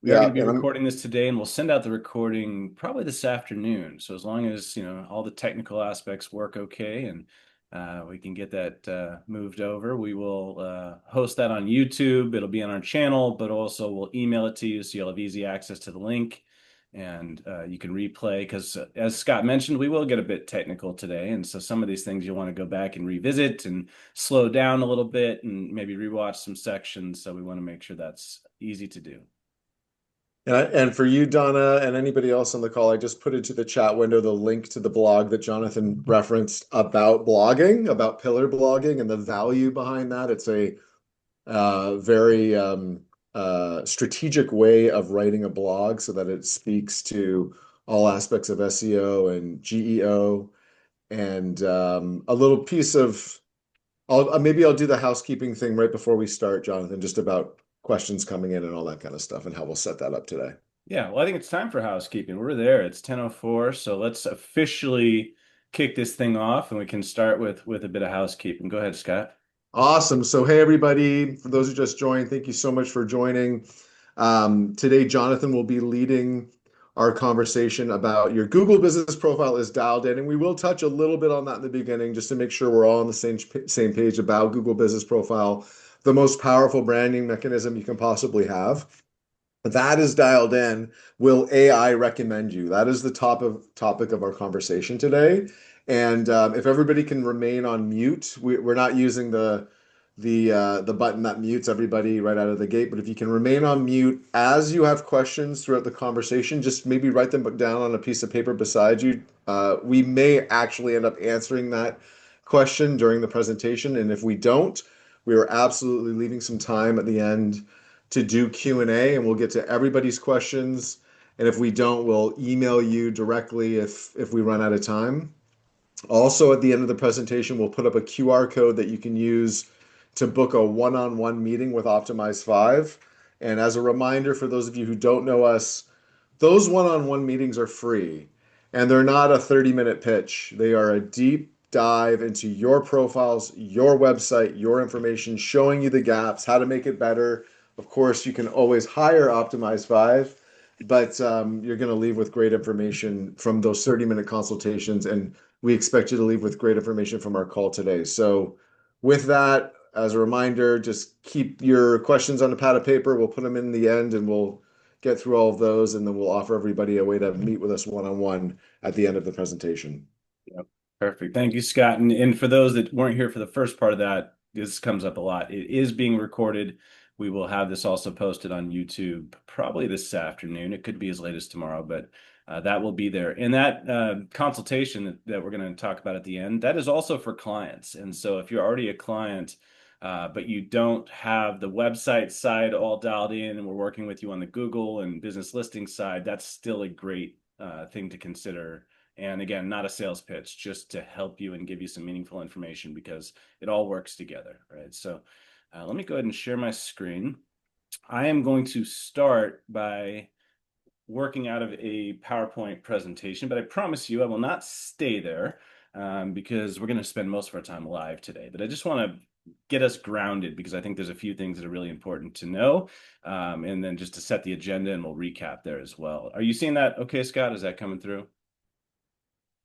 We are Yeah, going to be and I'm recording this today, and we'll send out the recording probably this afternoon. So as long as, all the technical aspects work okay and we can get that moved over, we will host that on YouTube. It'll be on our channel, but also we'll email it to you so you'll have easy access to the link and you can replay. Because as Scott mentioned, we will get a bit technical today. And so some of these things you'll want to go back and revisit and slow down a little bit and maybe rewatch some sections. So we want to make sure that's easy to do. and for you, Donna, and anybody else on the call, I just put into the chat window the link to the blog that Jonathan referenced about blogging, about pillar blogging and the value behind that. It's a very strategic way of writing a blog so that it speaks to all aspects of SEO and GEO and a little piece of maybe I'll do the housekeeping thing right before we start, Jonathan, just about questions coming in and all that kind of stuff and how we'll set that up today. Yeah, well, I think it's time for housekeeping. We're there. It's 10:04, so let's officially kick this thing off and we can start with a bit of housekeeping. Go ahead, Scott. Awesome. So, hey, everybody, for those who just joined, thank you so much for joining. Today, Jonathan will be leading our conversation about your Google business profile is dialed in, and we will touch a little bit on that in the beginning just to make sure we're all on the same page about Google business profile, the most powerful branding mechanism you can possibly have. That is dialed in. Will AI recommend you? That is the topic of our conversation today. And if everybody can remain on mute, we're not using the button that mutes everybody right out of the gate. But if you can remain on mute as you have questions throughout the conversation, just maybe write them down on a piece of paper beside you. We may actually end up answering that question during the presentation, and if we don't, we are absolutely leaving some time at the end to do Q&A, and we'll get to everybody's questions. And if we don't, we'll email you directly if we run out of time. Also, at the end of the presentation, we'll put up a QR code that you can use to book a one-on-one meeting with Optimize 5. And as a reminder, for those of you who don't know us, those one-on-one meetings are free and they're not a 30-minute pitch. They are a deep dive into your profiles, your website, your information, showing you the gaps, how to make it better. Of course, you can always hire Optimize 5, but you're going to leave with great information from those 30-minute consultations. And we expect you to leave with great information from our call today. So, with that, as a reminder, just keep your questions on a pad of paper. We'll put them in the end and we'll get through all of those, and then we'll offer everybody a way to meet with us one-on-one at the end of the presentation. Yep. Perfect. Thank you, Scott. And for those that weren't here for the first part of that, this comes up a lot. It is being recorded. We will have this also posted on YouTube probably this afternoon. It could be as late as tomorrow, but that will be there. And that consultation that we're going to talk about at the end, that is also for clients. And so if you're already a client, but you don't have the website side all dialed in, and we're working with you on the Google and business listing side, that's still a great thing to consider. And again, not a sales pitch, just to help you and give you some meaningful information because it all works together, right? So let me go ahead and share my screen. I am going to start by working out of a PowerPoint presentation, but I promise you I will not stay there because we're going to spend most of our time live today. But I just want to get us grounded because I think there's a few things that are really important to know. And then just to set the agenda, and we'll recap there as well. Are you seeing that okay, Scott? Is that coming through?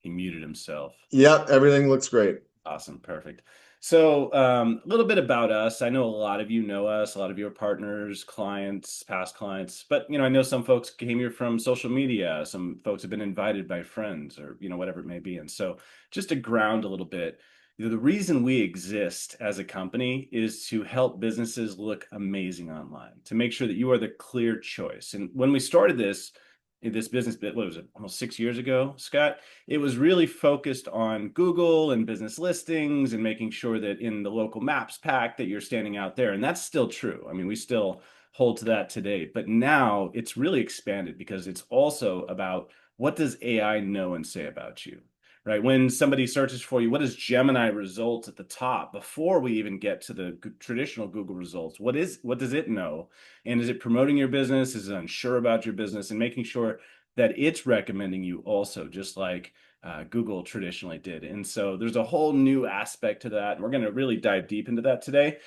He muted himself. Yep, everything looks great. Awesome. Perfect. So, a little bit about us. I know a lot of you know us, a lot of your partners, clients, past clients, but I know some folks came here from social media. Some folks have been invited by friends or, whatever it may be. And so just to ground a little bit, the reason we exist as a company is to help businesses look amazing online, to make sure that you are the clear choice. And when we started this business bit, what was it, almost 6 years ago, Scott? It was really focused on Google and business listings and making sure that in the local maps pack that you're standing out there. And that's still true. I mean, we still hold to that today, but now it's really expanded because it's also about what does AI know and say about you, right? When somebody searches for you, what does Gemini results at the top before we even get to the traditional Google results? What does it know? And is it promoting your business? Is it unsure about your business? And making sure that it's recommending you also, just like Google traditionally did. And so there's a whole new aspect to that. And we're going to really dive deep into that today.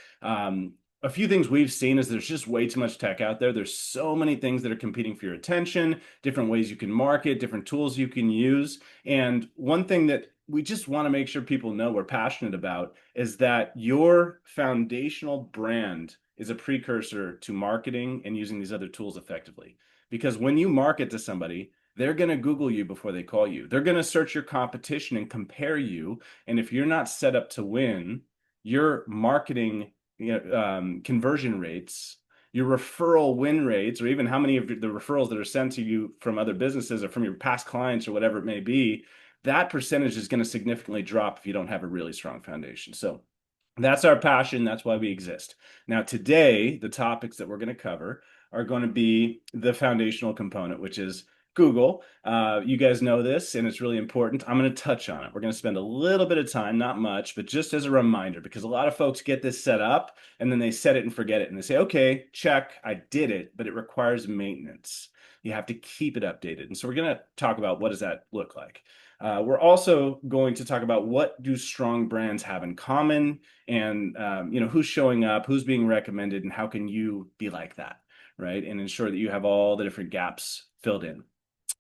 a few things we've seen is there's just way too much tech out there. There's so many things that are competing for your attention, different ways you can market, different tools you can use. And one thing that we just want to make sure people know we're passionate about is that your foundational brand is a precursor to marketing and using these other tools effectively. Because when you market to somebody, they're going to Google you before they call you. They're going to search your competition and compare you. And if you're not set up to win, your marketing conversion rates, your referral win rates, or even how many of the referrals that are sent to you from other businesses or from your past clients or whatever it may be, that percentage is going to significantly drop if you don't have a really strong foundation. So that's our passion. That's why we exist. Now, today, the topics that we're going to cover are going to be the foundational component, which is Google. You guys know this, and it's really important. I'm going to touch on it. We're going to spend a little bit of time, not much, but just as a reminder, because a lot of folks get this set up and then they set it and forget it. And they say, okay, check, I did it, but it requires maintenance. You have to keep it updated. And so we're going to talk about what does that look like. We're also going to talk about what do strong brands have in common, and who's showing up, who's being recommended, and how can you be like that, right? And ensure that you have all the different gaps filled in.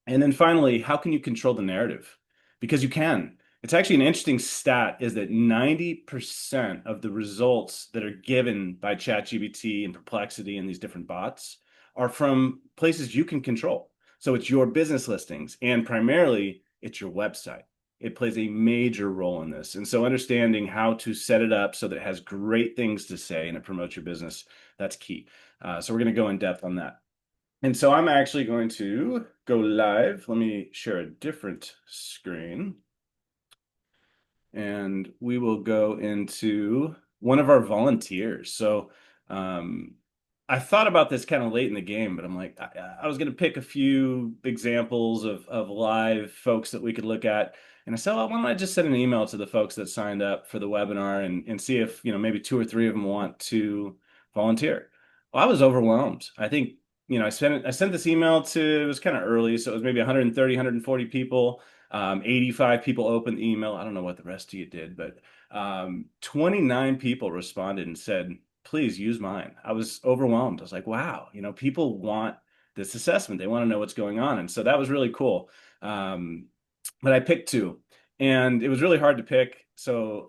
And then finally, how can you control the narrative? Because you can. It's actually an interesting stat is that 90% of the results that are given by ChatGPT and Perplexity and these different bots are from places you can control. So it's your business listings, and primarily it's your website. It plays a major role in this. And so understanding how to set it up so that it has great things to say and it promotes your business, that's key. So we're going to go in depth on that. And so I'm actually going to go live. Let me share a different screen. And we will go into one of our volunteers. So I thought about this kind of late in the game, but I'm like, I was going to pick a few examples of live folks that we could look at. And I said, well, why don't I just send an email to the folks that signed up for the webinar and see if, maybe two or three of them want to volunteer. Well, I was overwhelmed. I think, I sent this email to, it was kind of early, so it was maybe 130, 140 people. 85 people opened the email. I don't know what the rest of you did, but 29 people responded and said, please use mine. I was overwhelmed. I was like, wow, people want this assessment. They want to know what's going on. And so that was really cool. But I picked two, and it was really hard to pick. So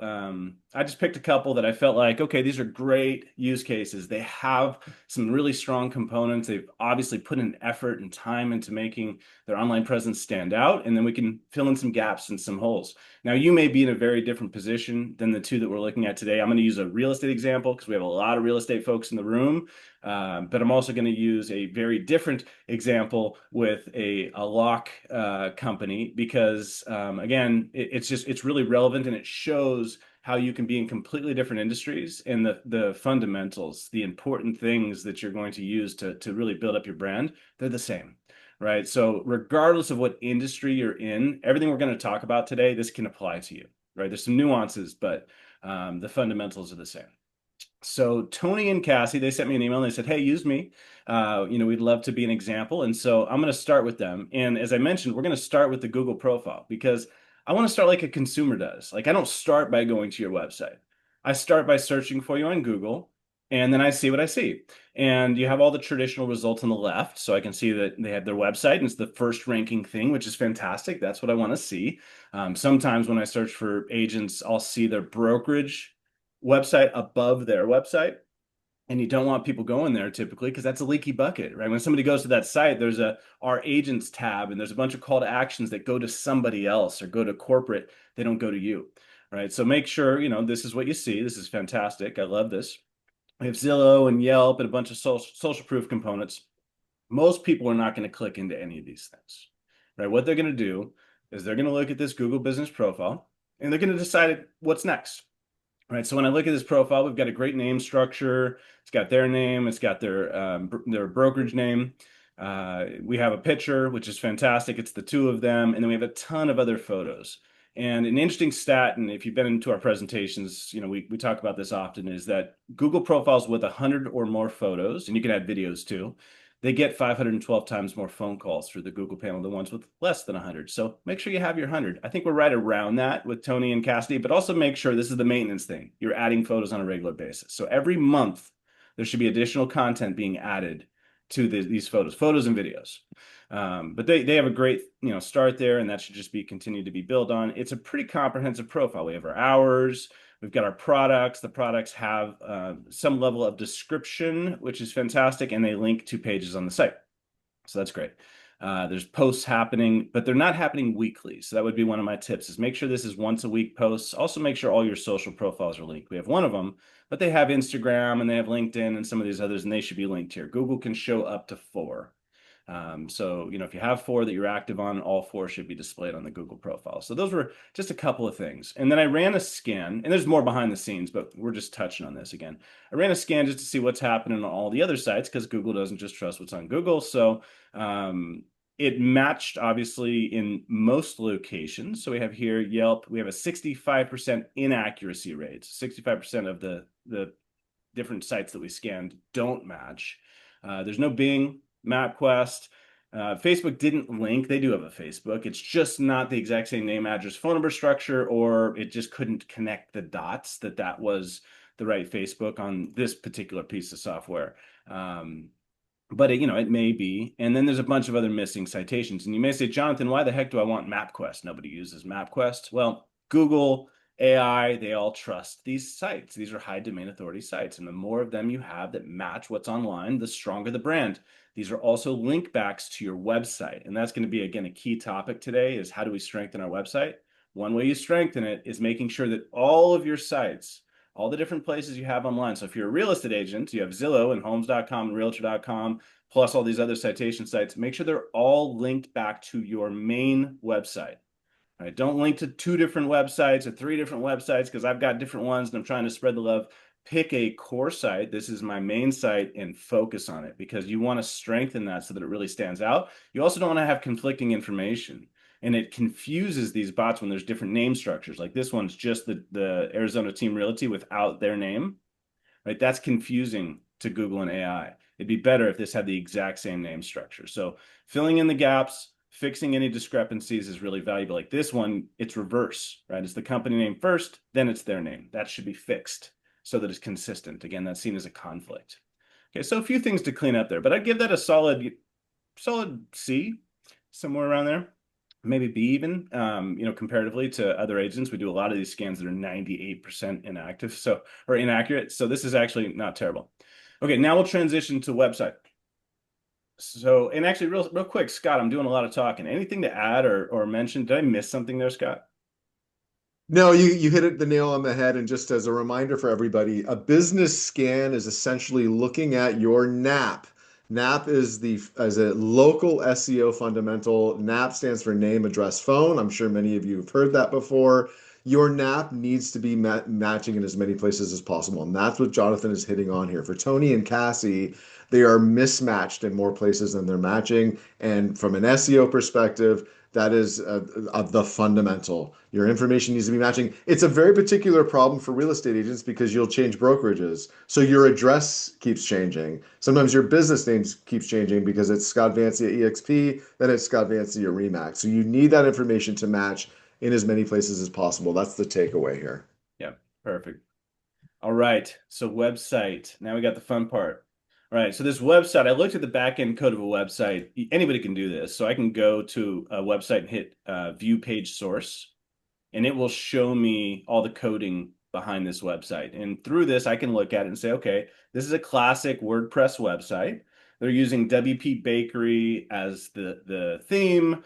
I just picked a couple that I felt like, okay, these are great use cases. They have some really strong components. They've obviously put in effort and time into making their online presence stand out, and then we can fill in some gaps and some holes. Now, you may be in a very different position than the two that we're looking at today. I'm going to use a real estate example because we have a lot of real estate folks in the room. But I'm also going to use a very different example with a lock company because, again, it's really relevant, and it shows how you can be in completely different industries and the fundamentals, the important things that you're going to use to really build up your brand, they're the same. Right. So regardless of what industry you're in, everything we're going to talk about today, this can apply to you. Right. There's some nuances, but the fundamentals are the same. So Tony and Cassie, they sent me an email and they said, hey, use me. We'd love to be an example. And so I'm going to start with them. And as I mentioned, we're going to start with the Google profile because I want to start like a consumer does. Like I don't start by going to your website. I start by searching for you on Google, and then I see what I see. And you have all the traditional results on the left. So I can see that they have their website and it's the first ranking thing, which is fantastic. That's what I want to see. Sometimes when I search for agents, I'll see their brokerage website above their website. And you don't want people going there typically because that's a leaky bucket, right? When somebody goes to that site, there's a our agents tab and there's a bunch of call to actions that go to somebody else or go to corporate. They don't go to you, right? So make sure, this is what you see. This is fantastic. I love this. We have Zillow and Yelp and a bunch of social proof components. Most people are not going to click into any of these things, right? What they're going to do is they're going to look at this Google business profile and they're going to decide what's next. Right. So when I look at this profile, we've got a great name structure. It's got their name. It's got their brokerage name. We have a picture, which is fantastic. It's the two of them. And then we have a ton of other photos. And an interesting stat, and if you've been into our presentations, we talk about this often, is that Google profiles with 100 or more photos, and you can add videos too, they get 512 times more phone calls through the Google panel than ones with less than 100. So make sure you have your 100. I think we're right around that with Tony and Cassidy, but also make sure this is the maintenance thing. You're adding photos on a regular basis. So every month, there should be additional content being added to these photos and videos. But they have a great, start there, and that should just be continued to be built on. It's a pretty comprehensive profile. We have our hours, we've got our products. The products have some level of description, which is fantastic, and they link to pages on the site. So that's great. There's posts happening, but they're not happening weekly. So that would be one of my tips, is make sure this is once a week posts. Also make sure all your social profiles are linked. We have one of them, but they have Instagram and they have LinkedIn and some of these others, and they should be linked here. Google can show up to 4. So, if you have 4 that you're active on, all 4 should be displayed on the Google profile. So those were just a couple of things. And then I ran a scan, and there's more behind the scenes, but we're just touching on this again. I ran a scan just to see what's happening on all the other sites, because Google doesn't just trust what's on Google. So it matched obviously in most locations. So we have here Yelp, we have a 65% inaccuracy rate. 65% of the different sites that we scanned don't match. There's no Bing, MapQuest. Facebook didn't link. They do have a Facebook. It's just not the exact same name, address, phone number structure, or it just couldn't connect the dots that was the right Facebook on this particular piece of software. But it may be. And then there's a bunch of other missing citations. And you may say, Jonathan, why the heck do I want MapQuest? Nobody uses MapQuest. Well, Google, AI, they all trust these sites. These are high domain authority sites. And the more of them you have that match what's online, the stronger the brand. These are also link backs to your website. And that's going to be, again, a key topic today, is how do we strengthen our website? One way you strengthen it is making sure that all of your sites, all the different places you have online. So if you're a real estate agent, you have Zillow and homes.com and realtor.com, plus all these other citation sites, make sure they're all linked back to your main website. Right? Don't link to 2 different websites or 3 different websites, because I've got different ones and I'm trying to spread the love. Pick a core site. This is my main site, and focus on it, because you want to strengthen that so that it really stands out. You also don't want to have conflicting information, and it confuses these bots when there's different name structures. Like this one's just the Arizona Team Realty without their name, right? That's confusing to Google and AI. It'd be better if this had the exact same name structure. So filling in the gaps, fixing any discrepancies is really valuable. Like this one, it's reverse, right? It's the company name first, then it's their name. That should be fixed so that it's consistent. Again, that's seen as a conflict. Okay, so a few things to clean up there, but I'd give that a solid C, somewhere around there. Maybe B even, comparatively to other agents. We do a lot of these scans that are 98% inactive, or inaccurate. So this is actually not terrible. Okay, now we'll transition to website. So, and actually real quick, Scott, I'm doing a lot of talking. Anything to add or mention? Did I miss something there, Scott? No, you hit it the nail on the head. And just as a reminder for everybody, a business scan is essentially looking at your NAP. NAP is as a local SEO fundamental. NAP stands for name, address, phone. I'm sure many of you have heard that before. Your NAP needs to be matching in as many places as possible. And that's what Jonathan is hitting on here. For Tony and Cassie, they are mismatched in more places than they're matching. And from an SEO perspective, that is the fundamental. Your information needs to be matching. It's a very particular problem for real estate agents, because you'll change brokerages. So your address keeps changing. Sometimes your business name keeps changing, because it's Scott Vancy at EXP, then it's Scott Vancy at Remax. So you need that information to match in as many places as possible. That's the takeaway here. Yeah, perfect. All right, so website. Now we got the fun part. All right, so this website, I looked at the back-end code of a website. Anybody can do this. So I can go to a website and hit view page source, and it will show me all the coding behind this website. And through this, I can look at it and say, okay, this is a classic WordPress website. They're using WP Bakery as the theme.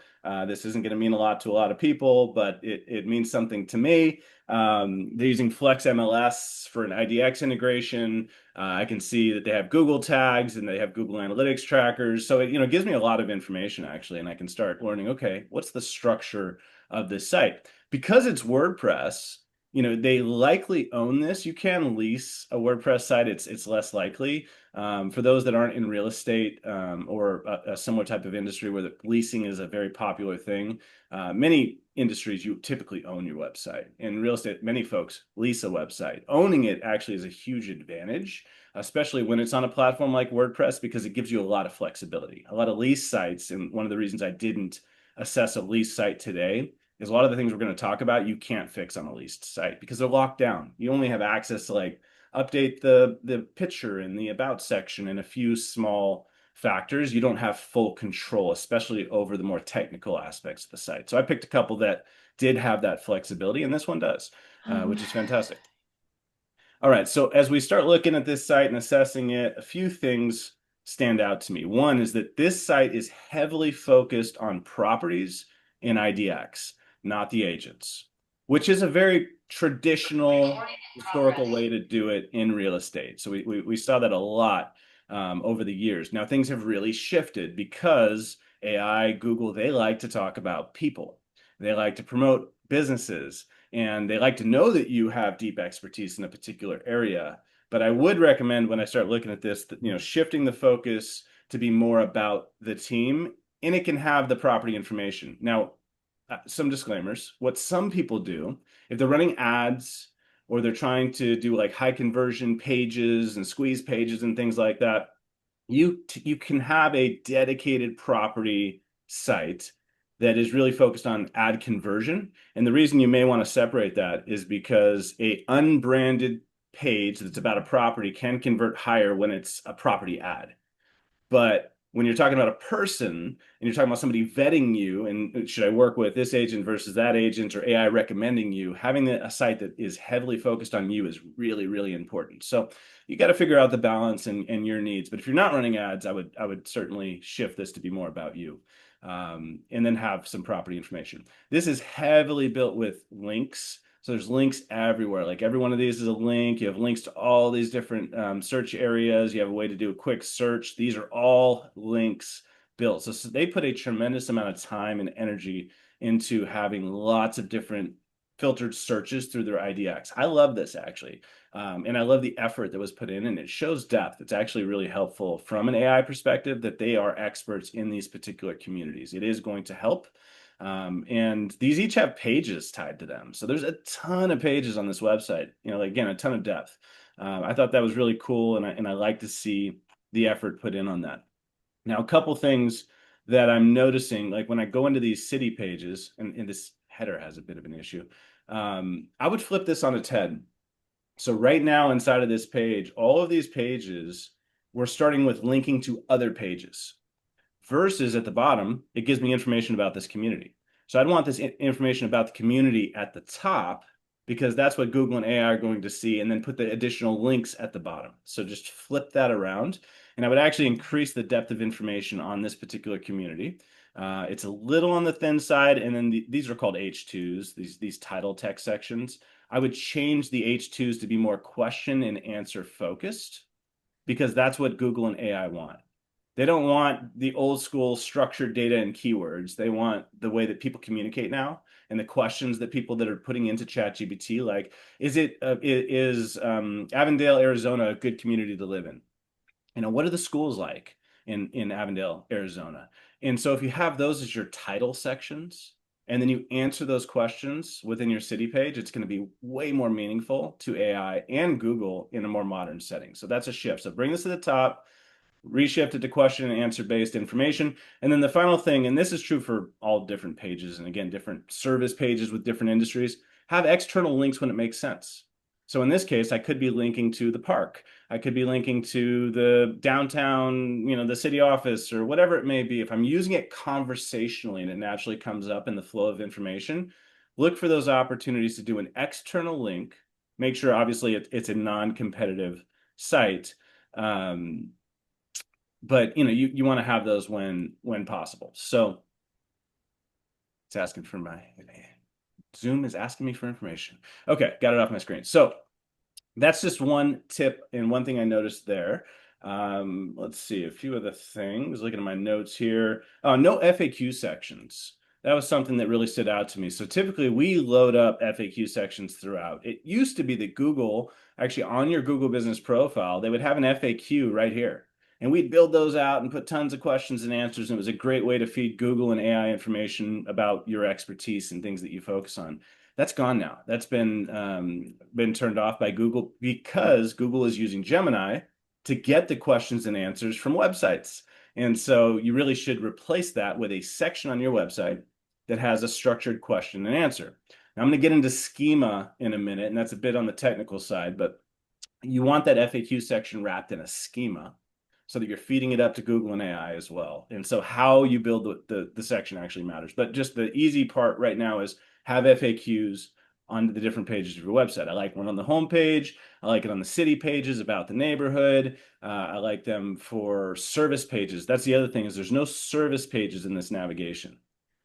This isn't going to mean a lot to a lot of people, but it means something to me. They're using Flex MLS for an IDX integration. I can see that they have Google tags and they have Google Analytics trackers. So it gives me a lot of information, actually, and I can start learning, okay, what's the structure of this site? Because it's WordPress, they likely own this. You can lease a WordPress site. It's less likely. For those that aren't in real estate or a similar type of industry where the leasing is a very popular thing, many industries, you typically own your website. In real estate, many folks lease a website. Owning it actually is a huge advantage, especially when it's on a platform like WordPress, because it gives you a lot of flexibility. A lot of lease sites, and one of the reasons I didn't assess a lease site today is a lot of the things we're going to talk about you can't fix on a leased site because they're locked down. You only have access to like update the picture in the about section and a few small factors, you don't have full control, especially over the more technical aspects of the site. So I picked a couple that did have that flexibility, and this one does, which is fantastic. All right, so as we start looking at this site and assessing it, a few things stand out to me. One is that this site is heavily focused on properties in IDX, not the agents, which is a very traditional historical way to do it in real estate. So we saw that a lot over the years. Now things have really shifted because AI, Google, they like to talk about people. They like to promote businesses and they like to know that you have deep expertise in a particular area. But I would recommend when I start looking at this, that, shifting the focus to be more about the team, and it can have the property information. Now, some disclaimers. What some people do, if they're running ads or they're trying to do like high conversion pages and squeeze pages and things like that, you can have a dedicated property site that is really focused on ad conversion. And the reason you may want to separate that is because a unbranded page that's about a property can convert higher when it's a property ad. But when you're talking about a person and you're talking about somebody vetting you and should I work with this agent versus that agent or AI recommending you, having a site that is heavily focused on you is really, really important. So you got to figure out the balance and your needs. But if you're not running ads, I would certainly shift this to be more about you. And then have some property information. This is heavily built with links. So there's links everywhere. Like every one of these is a link. You have links to all these different search areas. You have a way to do a quick search. These are all links built. So they put a tremendous amount of time and energy into having lots of different filtered searches through their IDX. I love this actually. And I love the effort that was put in, and it shows depth. It's actually really helpful from an AI perspective that they are experts in these particular communities. It is going to help. And these each have pages tied to them. So there's a ton of pages on this website, again, a ton of depth. I thought that was really cool, and I like to see the effort put in on that. Now, a couple things that I'm noticing, like when I go into these city pages, and this header has a bit of an issue, I would flip this on its head. So right now inside of this page, all of these pages, we're starting with linking to other pages versus at the bottom, it gives me information about this community. So I'd want this information about the community at the top because that's what Google and AI are going to see, and then put the additional links at the bottom. So just flip that around, and I would actually increase the depth of information on this particular community. It's a little on the thin side, and then these are called H2s, these title text sections. I would change the H2s to be more question and answer focused because that's what Google and AI want. They don't want the old school structured data and keywords. They want the way that people communicate now and the questions that people that are putting into ChatGPT, like, is Avondale, Arizona a good community to live in? What are the schools like in Avondale, Arizona? And so if you have those as your title sections, and then you answer those questions within your city page, it's going to be way more meaningful to AI and Google in a more modern setting. So that's a shift. So bring this to the top, reshift it to question and answer based information. And then the final thing, and this is true for all different pages, and again, different service pages with different industries, have external links when it makes sense. So in this case, I could be linking to the park. I could be linking to the downtown, the city office or whatever it may be. If I'm using it conversationally and it naturally comes up in the flow of information, look for those opportunities to do an external link. Make sure, obviously, it's a non-competitive site. But you want to have those when possible. So it's asking for Zoom is asking me for information. Okay, got it off my screen. So that's just one tip and one thing I noticed there. Let's see a few other things. Looking at my notes here. No FAQ sections. That was something that really stood out to me. So typically we load up FAQ sections throughout. It used to be that Google, actually on your Google business profile, they would have an FAQ right here. And we'd build those out and put tons of questions and answers. And it was a great way to feed Google and AI information about your expertise and things that you focus on. That's gone now. That's been turned off by Google because Google is using Gemini to get the questions and answers from websites. And so you really should replace that with a section on your website that has a structured question and answer. Now I'm going to get into schema in a minute, and that's a bit on the technical side, but you want that FAQ section wrapped in a schema so that you're feeding it up to Google and AI as well. And so how you build the section actually matters. But just the easy part right now is have FAQs on the different pages of your website. I like one on the home page. I like it on the city pages about the neighborhood. I like them for service pages. That's the other thing is there's no service pages in this navigation.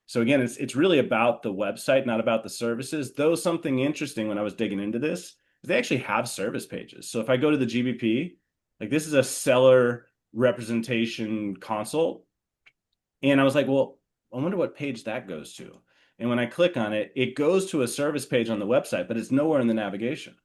So again, it's really about the website, not about the services. Though something interesting when I was digging into this, they actually have service pages. So if I go to the GBP, like this is a seller representation consult, and I was like, well, I wonder what page that goes to. And when I click on it, it goes to a service page on the website, but it's nowhere in the navigation.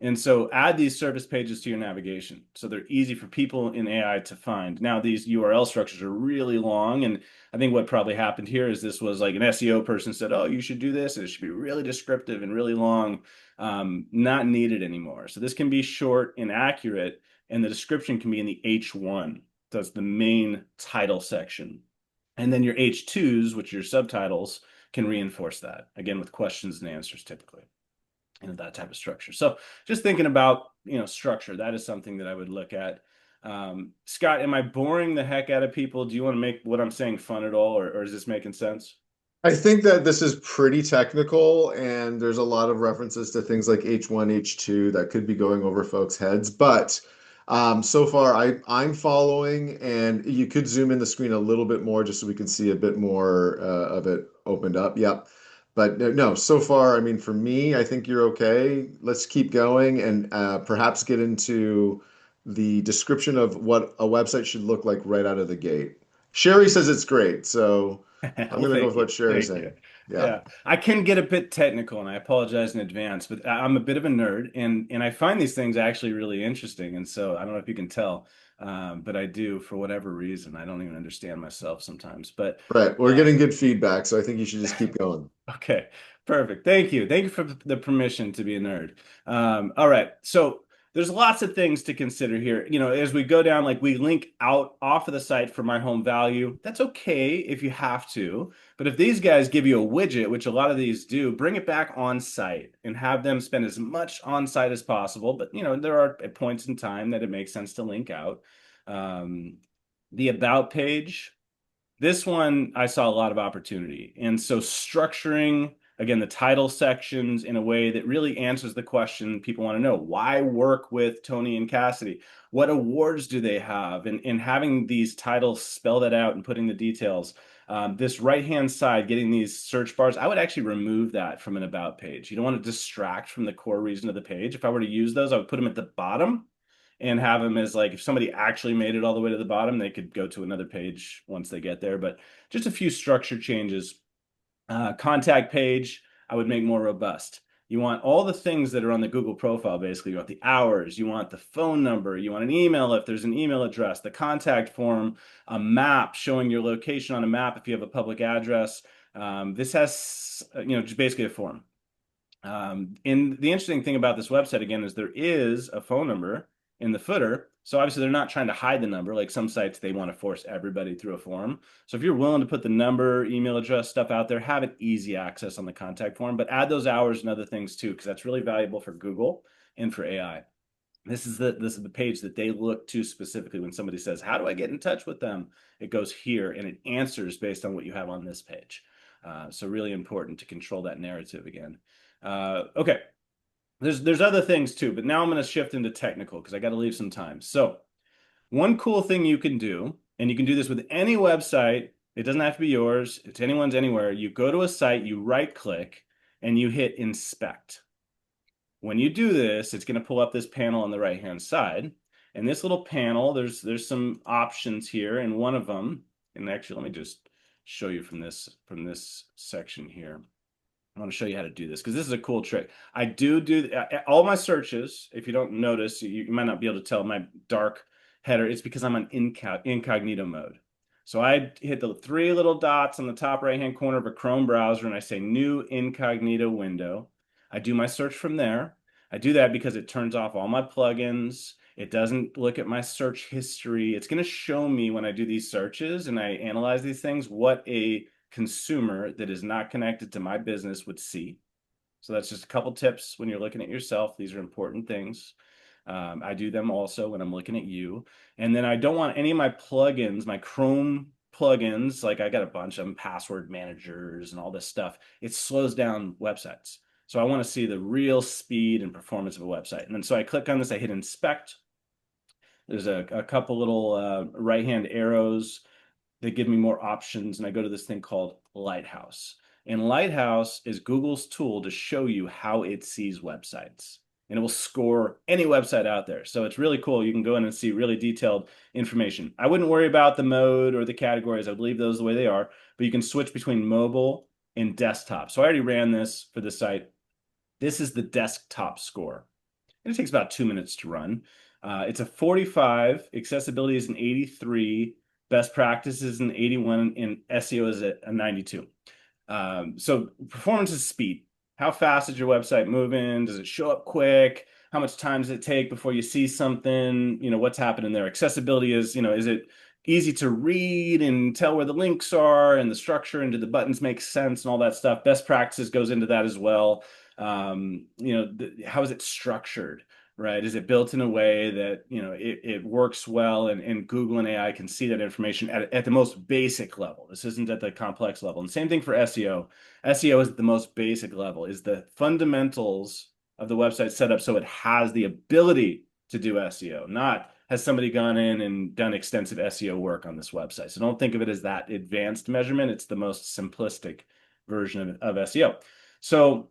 And so add these service pages to your navigation so they're easy for people in AI to find. Now, these URL structures are really long. And I think what probably happened here is this was like an SEO person said, oh, you should do this. And it should be really descriptive and really long, not needed anymore. So this can be short and accurate. And the description can be in the H1. That's the main title section. And then your H2s, which are your subtitles, can reinforce that, again, with questions and answers typically that type of structure. So just thinking about, structure, that is something that I would look at. Scott, am I boring the heck out of people? Do you want to make what I'm saying fun at all, or is this making sense? I think that this is pretty technical, and there's a lot of references to things like H1, H2 that could be going over folks' heads. But so far, I'm following, and you could zoom in the screen a little bit more just so we can see a bit more of it opened up. Yep. But no, so far, I mean, for me, I think you're okay. Let's keep going and perhaps get into the description of what a website should look like right out of the gate. Sherry says it's great, so. I'm Well, gonna go thank with you. what Sherry's Thank you. saying. Yeah. Yeah, I can get a bit technical, and I apologize in advance, but I'm a bit of a nerd, and I find these things actually really interesting. And so I don't know if you can tell, but I do for whatever reason. I don't even understand myself sometimes. But Right. We're uh, getting good feedback, so I think you should just keep going. Okay, perfect. Thank you. Thank you for the permission to be a nerd. All right. So there's lots of things to consider here. As we go down, like we link out off of the site for my home value. That's okay if you have to. But if these guys give you a widget, which a lot of these do, bring it back on site and have them spend as much on site as possible. But there are points in time that it makes sense to link out. Um, the about page. This one, I saw a lot of opportunity. And so structuring, again, the title sections in a way that really answers the question people want to know. Why work with Tony and Cassidy? What awards do they have? And having these titles spell that out and putting the details. This right-hand side, getting these search bars, I would actually remove that from an about page. You don't want to distract from the core reason of the page. If I were to use those, I would put them at the bottom and have them as like if somebody actually made it all the way to the bottom, they could go to another page once they get there. But just a few structure changes. Contact page, I would make more robust. You want all the things that are on the Google profile, basically. You want the hours, you want the phone number, you want an email if there's an email address, the contact form, a map showing your location on a map if you have a public address. This has, just basically a form. And the interesting thing about this website again is there is a phone number in the footer. So obviously they're not trying to hide the number. Like some sites, they want to force everybody through a form. So if you're willing to put the number, email address stuff out there, have it easy access on the contact form, but add those hours and other things too, because that's really valuable for Google and for AI. This is the page that they look to specifically when somebody says, "How do I get in touch with them?" It goes here and it answers based on what you have on this page. So really important to control that narrative again. Okay, there's other things too, but now I'm going to shift into technical because I got to leave some time. So one cool thing you can do, and you can do this with any website. It doesn't have to be yours. It's anyone's anywhere. You go to a site, you right click, and you hit inspect. When you do this, it's going to pull up this panel on the right-hand side. And this little panel, there's some options here, and one of them, and actually let me just show you from this section here. I want to show you how to do this because this is a cool trick. I do all my searches. If you don't notice, you might not be able to tell my dark header. It's because I'm on incognito mode. So I hit the three little dots on the top right-hand corner of a Chrome browser and I say new incognito window. I do my search from there. I do that because it turns off all my plugins. It doesn't look at my search history. It's going to show me when I do these searches and I analyze these things what a consumer that is not connected to my business would see. So that's just a couple tips when you're looking at yourself. These are important things. I do them also when I'm looking at you. And then I don't want any of my plugins, my Chrome plugins, like I got a bunch of them, password managers and all this stuff. It slows down websites. So I want to see the real speed and performance of a website. And then so I click on this, I hit inspect. There's a couple little right-hand arrows that give me more options. And I go to this thing called Lighthouse. And Lighthouse is Google's tool to show you how it sees websites. And it will score any website out there. So it's really cool. You can go in and see really detailed information. I wouldn't worry about the mode or the categories. I would leave those the way they are. But you can switch between mobile and desktop. So I already ran this for the site. This is the desktop score. And it takes about 2 minutes to run. It's a 45, accessibility is an 83, best practice is an 81, and SEO is a 92. So performance is speed. How fast is your website moving? Does it show up quick? How much time does it take before you see something? What's happening there? Accessibility is, is it easy to read and tell where the links are and the structure and do the buttons make sense and all that stuff? Best practices goes into that as well. How is it structured? Right? Is it built in a way that, it works well and Google and AI can see that information at the most basic level? This isn't at the complex level. And same thing for SEO. SEO is at the most basic level, is the fundamentals of the website set up so it has the ability to do SEO, not has somebody gone in and done extensive SEO work on this website. So don't think of it as that advanced measurement. It's the most simplistic version of SEO. So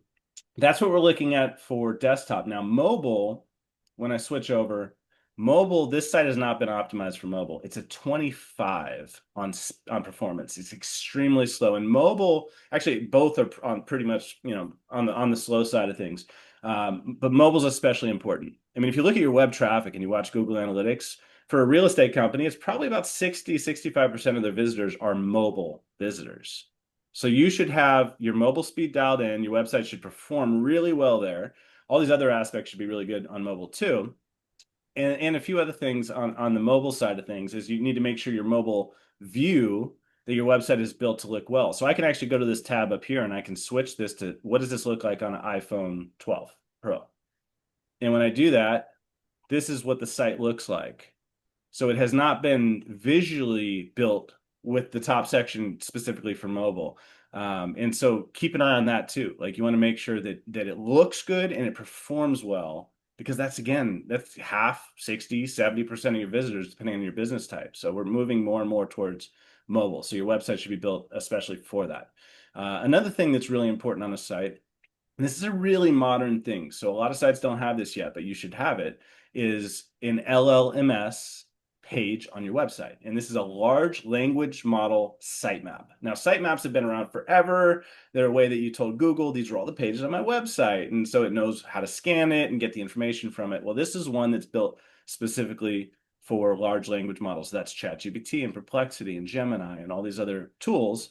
that's what we're looking at for desktop. Now, mobile, when I switch over, mobile, this site has not been optimized for mobile. It's a 25 on performance. It's extremely slow. And mobile, actually, both are on pretty much, on the slow side of things. But mobile's especially important. I mean, if you look at your web traffic and you watch Google Analytics, for a real estate company, it's probably about 65% of their visitors are mobile visitors. So you should have your mobile speed dialed in. Your website should perform really well there. All these other aspects should be really good on mobile too. And a few other things on the mobile side of things is you need to make sure your mobile view that your website is built to look well. So I can actually go to this tab up here and I can switch this to what does this look like on an iPhone 12 Pro? And when I do that, this is what the site looks like. So it has not been visually built with the top section specifically for mobile. And so keep an eye on that too. Like you want to make sure that it looks good and it performs well, because that's half, 60, 70% of your visitors, depending on your business type. So we're moving more and more towards mobile. So your website should be built especially for that. Another thing that's really important on a site, and this is a really modern thing, so a lot of sites don't have this yet, but you should have it, is an LLMS page on your website. And this is a large language model sitemap. Now, sitemaps have been around forever. They're a way that you told Google, these are all the pages on my website. And so it knows how to scan it and get the information from it. Well, this is one that's built specifically for large language models. That's ChatGPT and Perplexity and Gemini and all these other tools.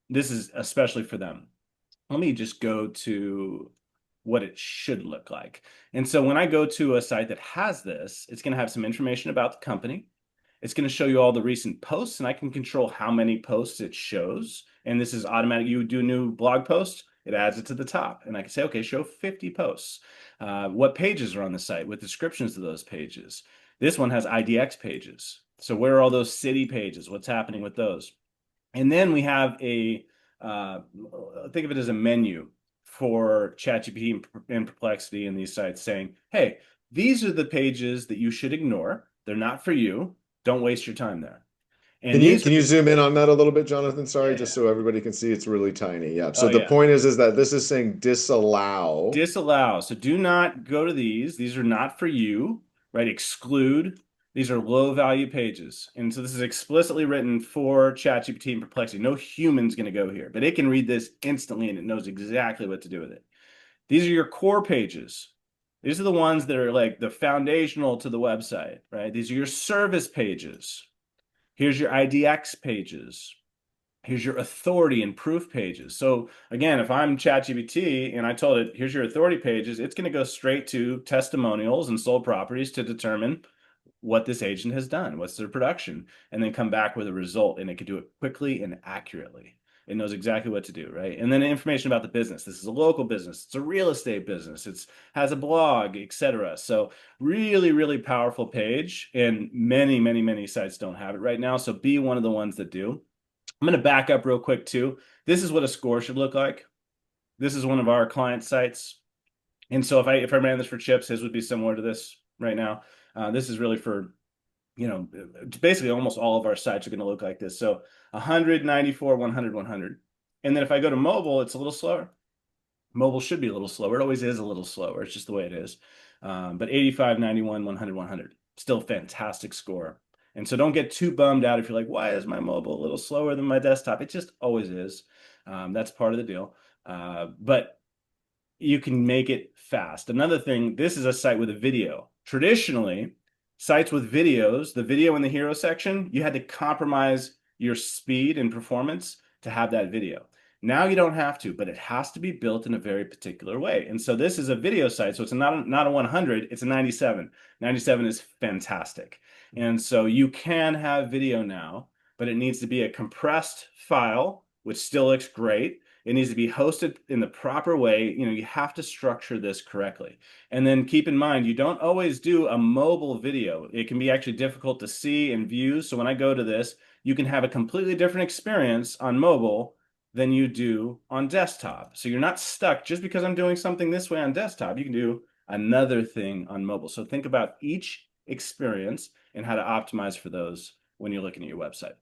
This is especially for them. Let me just go to what it should look like. And so when I go to a site that has this, it's going to have some information about the company. It's going to show you all the recent posts, and I can control how many posts it shows. And this is automatic. You do a new blog post, it adds it to the top. And I can say, okay, show 50 posts. What pages are on the site with descriptions of those pages? This one has IDX pages. So where are all those city pages? What's happening with those? And then we have think of it as a menu for ChatGPT and Perplexity and these sites saying, hey, these are the pages that you should ignore. They're not for you. Don't waste your time there. Can And you these can are you the, zoom in on that a little bit, Jonathan? Sorry, yeah, just yeah. so everybody can see it's really tiny. Yeah. So Oh, the yeah. point is that this is saying disallow. Disallow. So do not go to these. These are not for you, right? Exclude. These are low value pages. And so this is explicitly written for ChatGPT and Perplexity. No human's going to go here, but it can read this instantly and it knows exactly what to do with it. These are your core pages. These are the ones that are like the foundational to the website, right? These are your service pages. Here's your IDX pages. Here's your authority and proof pages. So again, if I'm ChatGPT and I told it, here's your authority pages, it's going to go straight to testimonials and sold properties to determine what this agent has done, what's their production, and then come back with a result. And it can do it quickly and accurately. It knows exactly what to do, right? And then information about the business. This is a local business. It's a real estate business. It's has a blog, etc. So really, really powerful page. And many, many, many sites don't have it right now. So be one of the ones that do. I'm going to back up real quick too. This is what a score should look like. This is one of our client sites. And so if I ran this for Chips, his would be similar to this right now. This is really for, basically almost all of our sites are going to look like this. So 100, 94, 100, 100. And then if I go to mobile, it's a little slower. Mobile should be a little slower. It always is a little slower. It's just the way it is. But 85, 91, 100, 100, still fantastic score. And so don't get too bummed out if you're like, why is my mobile a little slower than my desktop? It just always is. That's part of the deal. But you can make it fast. Another thing, this is a site with a video. Traditionally, sites with videos, the video in the hero section, you had to compromise your speed and performance to have that video. Now you don't have to, but it has to be built in a very particular way. And so this is a video site, so it's not a 100, it's a 97. 97 is fantastic. And so you can have video now, but it needs to be a compressed file, which still looks great. It needs to be hosted in the proper way. You have to structure this correctly. And then keep in mind, you don't always do a mobile video. It can be actually difficult to see and view. So when I go to this, you can have a completely different experience on mobile than you do on desktop. So you're not stuck just because I'm doing something this way on desktop. You can do another thing on mobile. So think about each experience and how to optimize for those when you're looking at your website.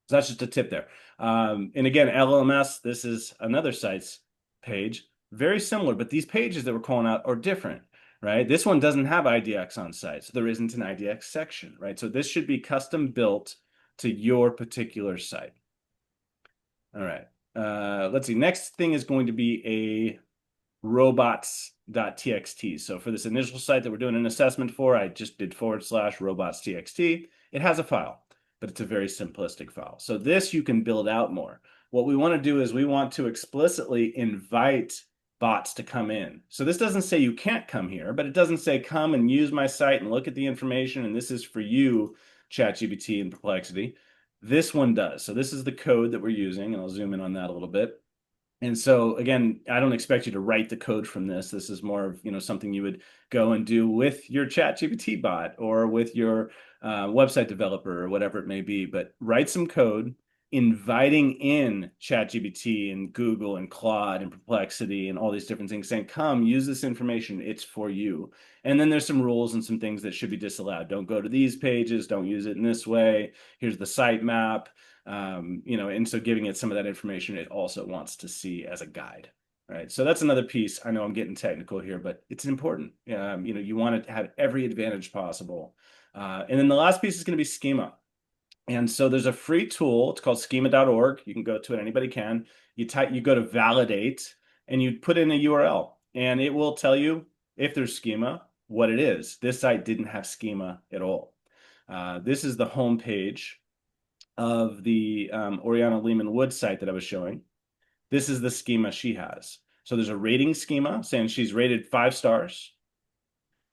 So that's just a tip there. And again, LLMS, this is another site's page, very similar, but these pages that we're calling out are different, right? This one doesn't have IDX on site, so there isn't an IDX section, right? So this should be custom built to your particular site. All right. Let's see. Next thing is going to be a robots.txt. So for this initial site that we're doing an assessment for, I just did / robots.txt. It has a file, but it's a very simplistic file. So this you can build out more. What we want to do is we want to explicitly invite bots to come in. So this doesn't say you can't come here, but it doesn't say come and use my site and look at the information, and this is for you, ChatGPT and Perplexity. This one does. So this is the code that we're using, and I'll zoom in on that a little bit. And so again, I don't expect you to write the code from this. This is more of something you would go and do with your ChatGPT bot or with your website developer or whatever it may be. But write some code inviting in ChatGPT and Google and Claude and Perplexity and all these different things, saying, come, use this information. It's for you. And then there's some rules and some things that should be disallowed. Don't go to these pages. Don't use it in this way. Here's the sitemap. And so giving it some of that information it also wants to see as a guide, right? So that's another piece. I know I'm getting technical here, but it's important. You want to have every advantage possible. And then the last piece is going to be schema. And so there's a free tool. It's called schema.org. You can go to it. Anybody can. You go to validate and you put in a URL and it will tell you if there's schema, what it is. This site didn't have schema at all. This is the home page of the Oriana Lehman Wood site that I was showing. This is the schema she has. So there's a rating schema saying she's rated 5 stars.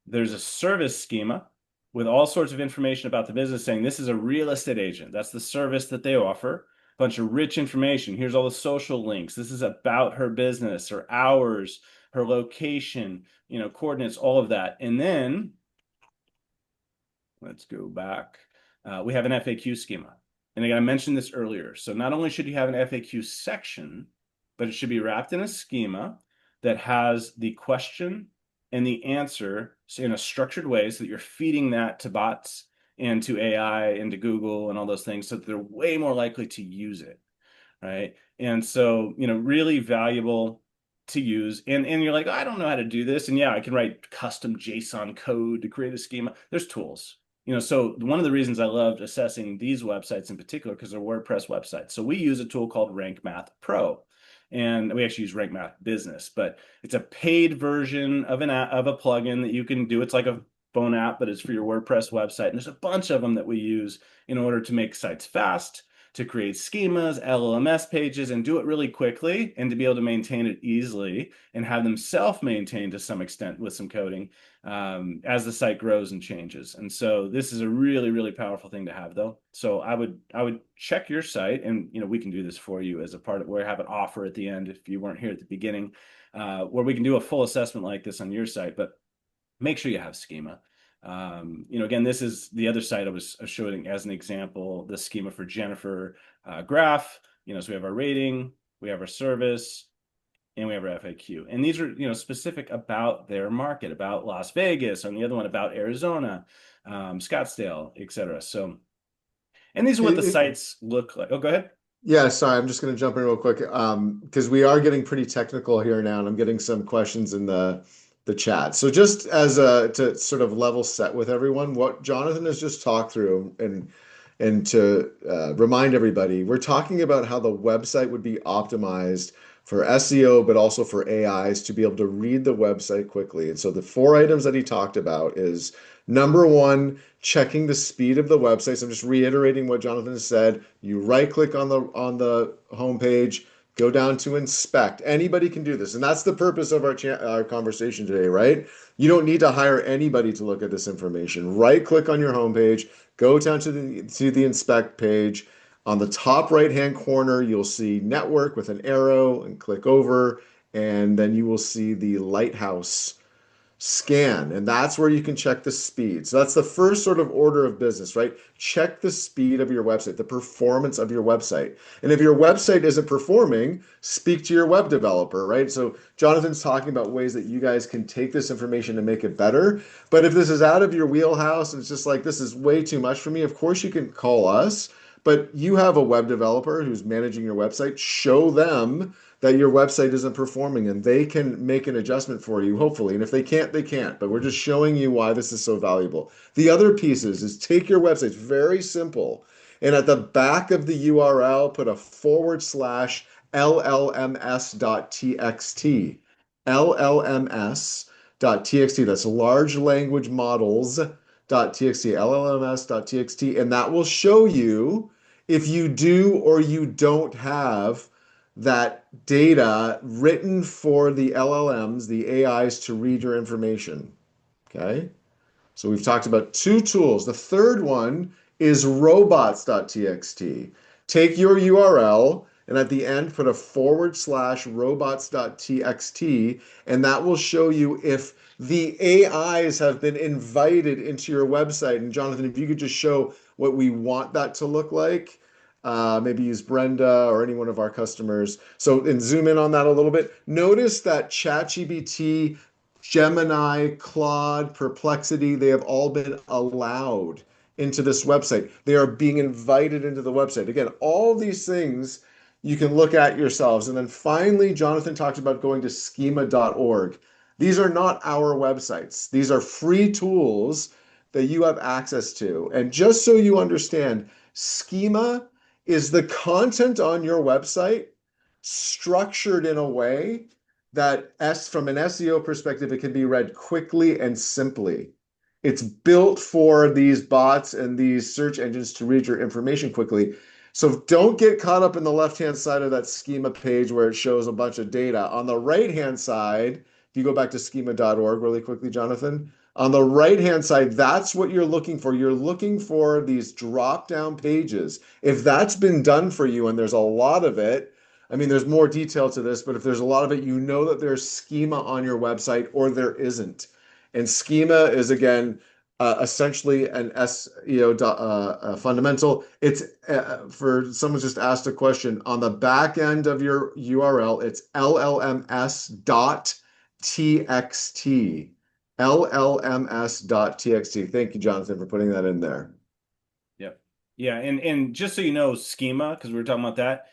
There's a service schema with all sorts of information about the business saying this is a real estate agent. That's the service that they offer. A bunch of rich information. Here's all the social links. This is about her business, her hours, her location, coordinates, all of that. And then let's go back. We have an FAQ schema. And again, I mentioned this earlier. So not only should you have an FAQ section, but it should be wrapped in a schema that has the question and the answer in a structured way so that you're feeding that to bots and to AI and to Google and all those things so that they're way more likely to use it, right? And so, really valuable to use. And you're like, I don't know how to do this. And yeah, I can write custom JSON code to create a schema. There's tools. So one of the reasons I loved assessing these websites in particular, because they're WordPress websites. So we use a tool called Rank Math Pro, and we actually use Rank Math Business, but it's a paid version of a plugin that you can do. It's like a phone app, but it's for your WordPress website. And there's a bunch of them that we use in order to make sites fast, to create schemas, LLMS pages, and do it really quickly and to be able to maintain it easily and have them self-maintained to some extent with some coding as the site grows and changes. And so this is a really, really powerful thing to have though. So I would check your site and we can do this for you as a part of where I have an offer at the end if you weren't here at the beginning, where we can do a full assessment like this on your site, but make sure you have schema. Again, this is the other site I was showing as an example, the schema for Jennifer graph. So we have our rating, we have our service, and we have our FAQ. And these are, specific about their market, about Las Vegas, and the other one about Arizona, Scottsdale, etc. So, and these are what the sites look like. Oh, go ahead. Yeah, sorry, I'm just going to jump in real quick because we are getting pretty technical here now, and I'm getting some questions in the chat. So just as a to sort of level set with everyone, what Jonathan has just talked through, and to remind everybody, we're talking about how the website would be optimized for SEO, but also for AIs to be able to read the website quickly. And so the four items that he talked about is number one, checking the speed of the website. So I'm just reiterating what Jonathan said. You right click on the homepage, go down to inspect. Anybody can do this. And that's the purpose of our conversation today, right? You don't need to hire anybody to look at this information. Right click on your homepage, go down to the inspect page. On the top right hand corner, you'll see network with an arrow and click over, and then you will see the lighthouse scan, and that's where you can check the speed. So that's the first sort of order of business, right? Check the speed of your website, the performance of your website. And if your website isn't performing, speak to your web developer, right? So Jonathan's talking about ways that you guys can take this information and make it better. But if this is out of your wheelhouse and it's just like, this is way too much for me, of course you can call us. But you have a web developer who's managing your website. Show them that your website isn't performing and they can make an adjustment for you, hopefully. And if they can't, they can't. But we're just showing you why this is so valuable. The other pieces is take your website, it's very simple. And at the back of the URL, put a /LLMS.txt. LLMS.txt. That's large language models.txt, LLMS.txt. And that will show you if you do or you don't have that data written for the LLMs, the AIs, to read your information. Okay. So we've talked about two tools. The third one is robots.txt. Take your URL and at the end put a /robots.txt, and that will show you if the AIs have been invited into your website. And Jonathan, if you could just show what we want that to look like, maybe use Brenda or any one of our customers. So, and zoom in on that a little bit. Notice that ChatGPT, Gemini, Claude, Perplexity, they have all been allowed into this website. They are being invited into the website. Again, all these things you can look at yourselves. And then finally, Jonathan talked about going to schema.org. These are not our websites. These are free tools that you have access to. And just so you understand, schema is the content on your website structured in a way that from an SEO perspective, it can be read quickly and simply. It's built for these bots and these search engines to read your information quickly. So don't get caught up in the left-hand side of that schema page where it shows a bunch of data. On the right-hand side, if you go back to schema.org really quickly, Jonathan, on the right-hand side, that's what you're looking for. You're looking for these drop-down pages. If that's been done for you, and there's a lot of it, I mean, there's more detail to this, but if there's a lot of it, you know that there's schema on your website or there isn't. And schema is, again, essentially an SEO fundamental. It's for someone just asked a question on the back end of your URL, it's LLMS.txt. LLMS.txt. Thank you, Jonathan, for putting that in there. Yep. Yeah, and just so you know, schema, because we were talking about that,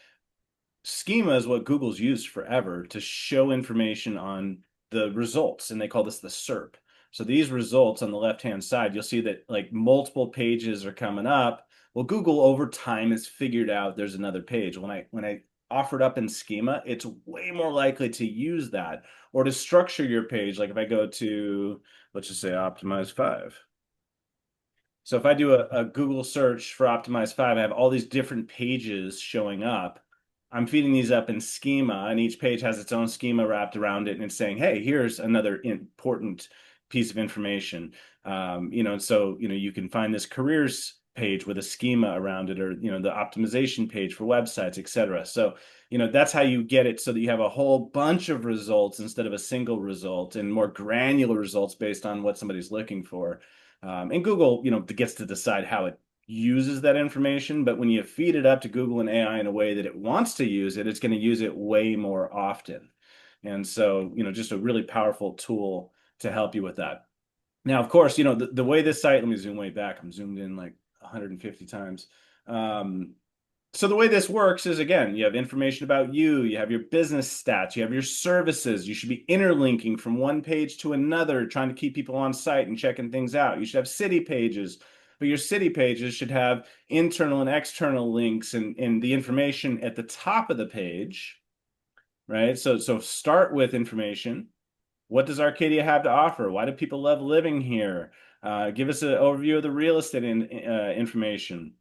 schema is what Google's used forever to show information on the results, and they call this the SERP. So these results on the left-hand side, you'll see that like multiple pages are coming up. Well, Google over time has figured out there's another page. When I offer it up in schema, it's way more likely to use that or to structure your page. Like if I go to, let's just say optimize 5. So if I do a Google search for Optimize 5, I have all these different pages showing up. I'm feeding these up in schema, and each page has its own schema wrapped around it, and it's saying, hey, here's another important piece of information. You can find this careers page with a schema around it, or the optimization page for websites, etc. So that's how you get it so that you have a whole bunch of results instead of a single result, and more granular results based on what somebody's looking for. And Google, gets to decide how it uses that information. But when you feed it up to Google and AI in a way that it wants to use it, it's going to use it way more often. And so, just a really powerful tool to help you with that. Now, of course, the way this site, let me zoom way back. I'm zoomed in like 150 times. So the way this works is, again, you have information about you have your business stats, you have your services. You should be interlinking from one page to another, trying to keep people on site and checking things out. You should have city pages, but your city pages should have internal and external links and the information at the top of the page, right? So start with information. What does Arcadia have to offer? Why do people love living here? Give us an overview of the real estate information.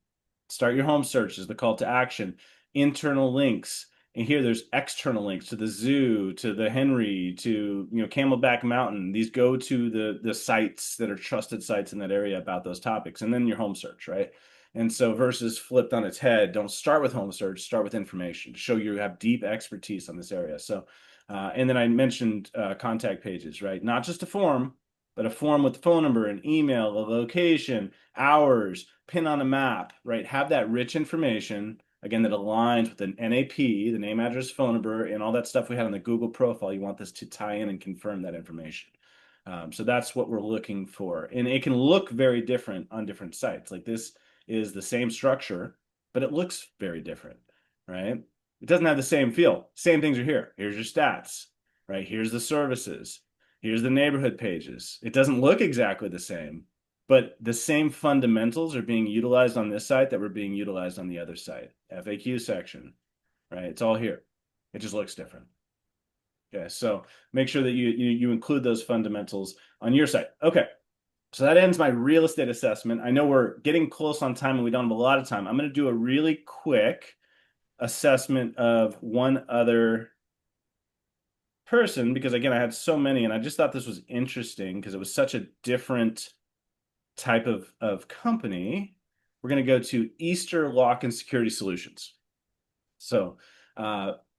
Start your home search is the call to action. Internal links. And here there's external links to the zoo, to the Henry, to Camelback Mountain. These go to the sites that are trusted sites in that area about those topics. And then your home search, right? And so versus flipped on its head, don't start with home search, start with information to show you have deep expertise on this area. So and then I mentioned contact pages, right? Not just a form, but a form with the phone number, an email, a location, hours, pin on a map, right? Have that rich information, again, that aligns with an NAP, the name, address, phone number, and all that stuff we had on the Google profile. You want this to tie in and confirm that information. So that's what we're looking for. And it can look very different on different sites. Like this is the same structure, but it looks very different, right? It doesn't have the same feel. Same things are here. Here's your stats, right? Here's the services. Here's the neighborhood pages. It doesn't look exactly the same, but the same fundamentals are being utilized on this site that were being utilized on the other site. FAQ section, right? It's all here. It just looks different. Okay, so make sure that you include those fundamentals on your site. Okay, so that ends my real estate assessment. I know we're getting close on time and we don't have a lot of time. I'm going to do a really quick assessment of one other person because, again, I had so many and I just thought this was interesting because it was such a different type of company. We're going to go to Easter Lock and Security Solutions. So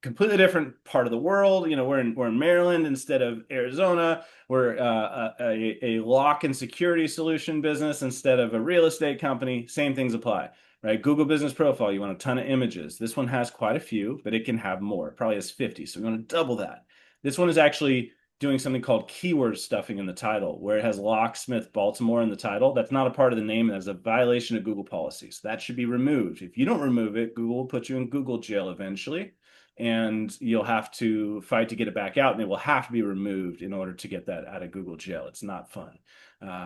completely different part of the world. We're in Maryland instead of Arizona. We're a lock and security solution business instead of a real estate company. Same things apply, right? Google Business Profile, you want a ton of images. This one has quite a few, but it can have more. It probably has 50, so we want to double that. This one is actually doing something called keyword stuffing in the title, where it has Locksmith Baltimore in the title. That's not a part of the name. That's a violation of Google policies. That should be removed. If you don't remove it, Google will put you in Google jail eventually, and you'll have to fight to get it back out, and it will have to be removed in order to get that out of Google jail. It's not fun.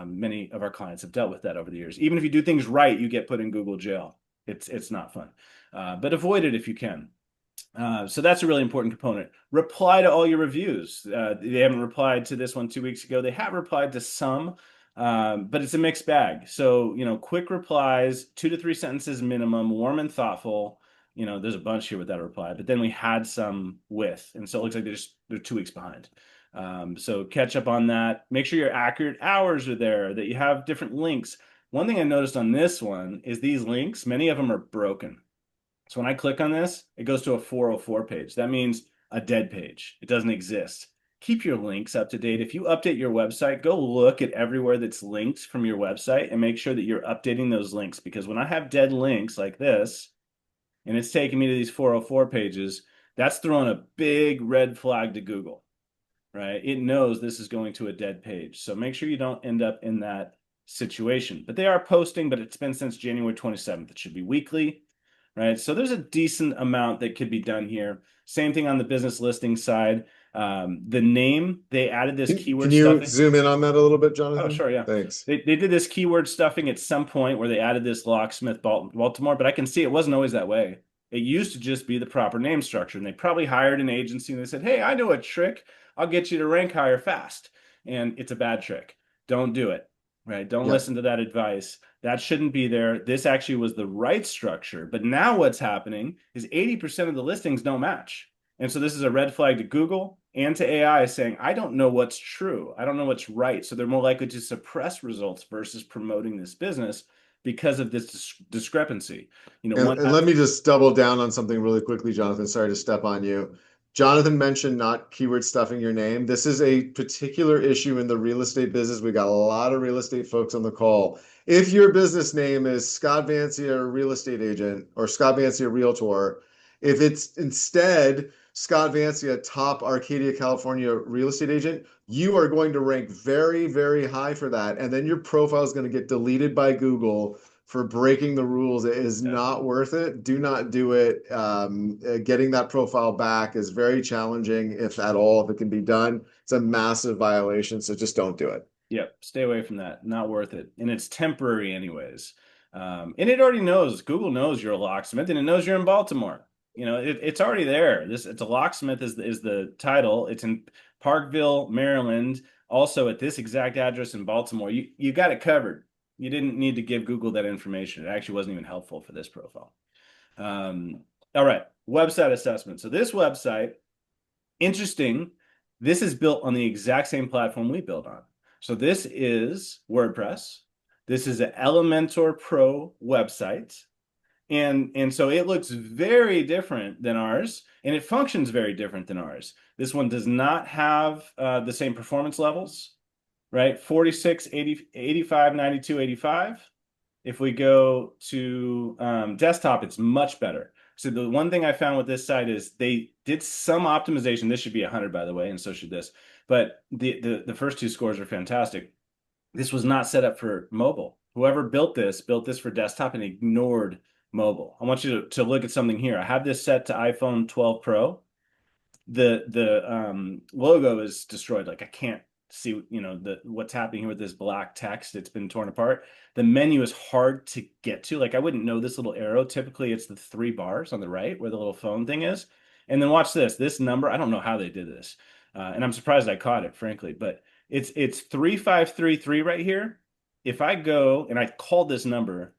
Many of our clients have dealt with that over the years. Even if you do things right, you get put in Google jail. It's not fun, but avoid it if you can. So that's a really important component. Reply to all your reviews. They haven't replied to this one 2 weeks ago. They have replied to some, but it's a mixed bag. So, quick replies, 2 to 3 sentences minimum, warm and thoughtful. There's a bunch here with that reply, but then we had some with, and so it looks like they're 2 weeks behind. So catch up on that. Make sure your accurate hours are there, that you have different links. One thing I noticed on this one is these links, many of them are broken. So when I click on this, it goes to a 404 page. That means a dead page. It doesn't exist. Keep your links up to date. If you update your website, go look at everywhere that's linked from your website and make sure that you're updating those links. Because when I have dead links like this, and it's taking me to these 404 pages, that's throwing a big red flag to Google, right? It knows this is going to a dead page. So make sure you don't end up in that situation. But they are posting, but it's been since January 27th. It should be weekly, right? So there's a decent amount that could be done here. Same thing on the business listing side. The name, they added this Can keyword you stuffing. zoom in on that a little bit, Oh, Jonathan? sure, yeah. Thanks. They did this keyword stuffing at some point where they added this locksmith Baltimore, but I can see it wasn't always that way. It used to just be the proper name structure, and they probably hired an agency and they said, "Hey, I know a trick. I'll get you to rank higher fast." And it's a bad trick. Don't do it. right? Don't Yep. listen to that advice. That shouldn't be there. This actually was the right structure. But now what's happening is 80% of the listings don't match. And so this is a red flag to Google and to AI saying, I don't know what's true. I don't know what's right. So they're more likely to suppress results versus promoting this business because of this discrepancy. One, And let me just double down on something really quickly, Jonathan. Sorry to step on you. Jonathan mentioned not keyword stuffing your name. This is a particular issue in the real estate business. We got a lot of real estate folks on the call. If your business name is Scott Vancia Real Estate Agent or Scott Vancia Realtor, if it's instead Scott Vancia Top Arcadia, California Real Estate Agent, you are going to rank very, very high for that. And then your profile is going to get deleted by Google for breaking the rules. It is yeah. not worth it. Do not do it. Getting that profile back is very challenging, if at all, if it can be done. It's a massive violation, so just don't do it. Yep, stay away from that. Not worth it. And it's temporary anyways. And it already knows, Google knows you're a locksmith and it knows you're in Baltimore. It's already there. It's a locksmith is the title. It's in Parkville, Maryland. Also at this exact address in Baltimore. You got it covered. You didn't need to give Google that information. It actually wasn't even helpful for this profile. Um, all right, website assessment. So this website, interesting. This is built on the exact same platform we build on. So this is WordPress. This is an Elementor Pro website. And so it looks very different than ours, and it functions very different than ours. This one does not have the same performance levels, right? 46, 80, 85, 92, 85. If we go to desktop, it's much better. So the one thing I found with this site is they did some optimization. This should be 100, by the way, and so should this. But the first two scores are fantastic. This was not set up for mobile. Whoever built this for desktop and ignored mobile. I want you to look at something here. I have this set to iPhone 12 Pro. The logo is destroyed. Like I can't see, what's happening here with this black text. It's been torn apart. The menu is hard to get to. Like I wouldn't know this little arrow. Typically, it's the three bars on the right where the little phone thing is. And then watch this. This number, I don't know how they did this. And I'm surprised I caught it, frankly, but it's 3533 right here. If I go and I call this number,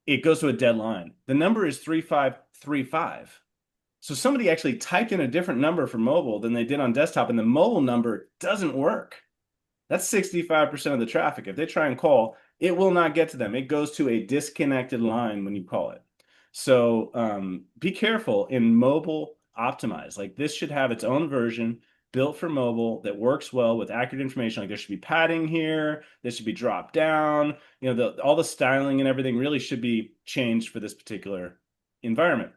it goes to a dead line. The number is 3535. So somebody actually typed in a different number for mobile than they did on desktop, and the mobile number doesn't work. That's 65% of the traffic. If they try and call, it will not get to them. It goes to a disconnected line when you call it. So be careful in mobile optimize. Like this should have its own version built for mobile that works well with accurate information. Like there should be padding here. This should be dropped down. All the styling and everything really should be changed for this particular environment.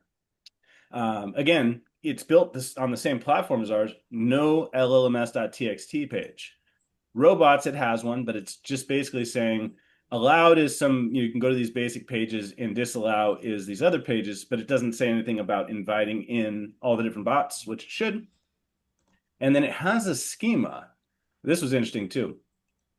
Again, it's built on the same platform as ours. No LLMS.txt page. Robots, it has one, but it's just basically saying allowed is you can go to these basic pages and disallow is these other pages, but it doesn't say anything about inviting in all the different bots, which it should. And then it has a schema. This was interesting too.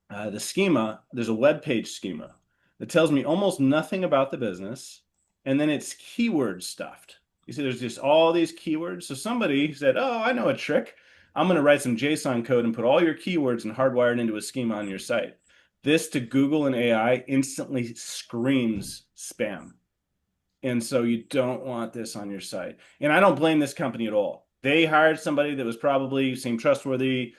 The schema, there's a web page schema that tells me almost nothing about the business, and then it's keyword stuffed. You see, there's just all these keywords. So somebody said, "Oh, I know a trick. I'm going to write some JSON code and put all your keywords and hardwire it into a schema on your site." This to Google and AI instantly screams spam. And so you don't want this on your site. And I don't blame this company at all. They hired somebody that was probably seemed trustworthy,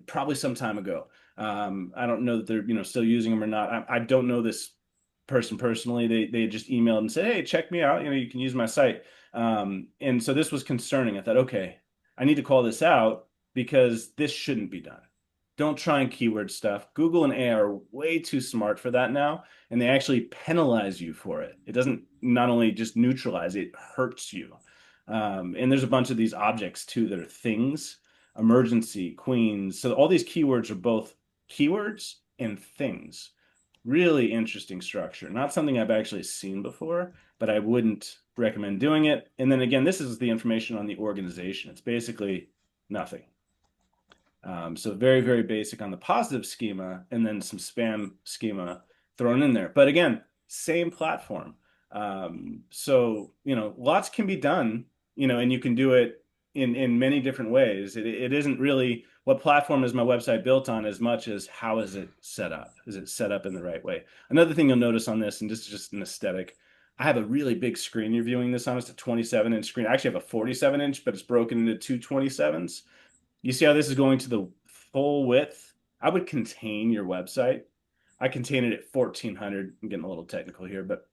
probably some time ago. I don't know that they're still using them or not. I don't know this person personally. They just emailed and said, "Hey, check me out. You can use my site." And so this was concerning. I thought, okay, I need to call this out because this shouldn't be done. Don't try and keyword stuff. Google and AI are way too smart for that now, and they actually penalize you for it. It doesn't not only just neutralize, it hurts you. And there's a bunch of these objects too that are things, emergency, queens. So all these keywords are both keywords and things. Really interesting structure. Not something I've actually seen before, but I wouldn't recommend doing it. And then again, this is the information on the organization. It's basically nothing. So very, very basic on the positive schema, and then some spam schema thrown in there. But again, same platform. So, lots can be done, and you can do it in many different ways. It isn't really what platform is my website built on as much as how is it set up? Is it set up in the right way? Another thing you'll notice on this, and this is just an aesthetic, I have a really big screen you're viewing this on. It's a 27-inch screen. I actually have a 47-inch, but it's broken into two 27s. You see how this is going to the full width? I would contain your website. I contain it at 1400. I'm getting a little technical here, but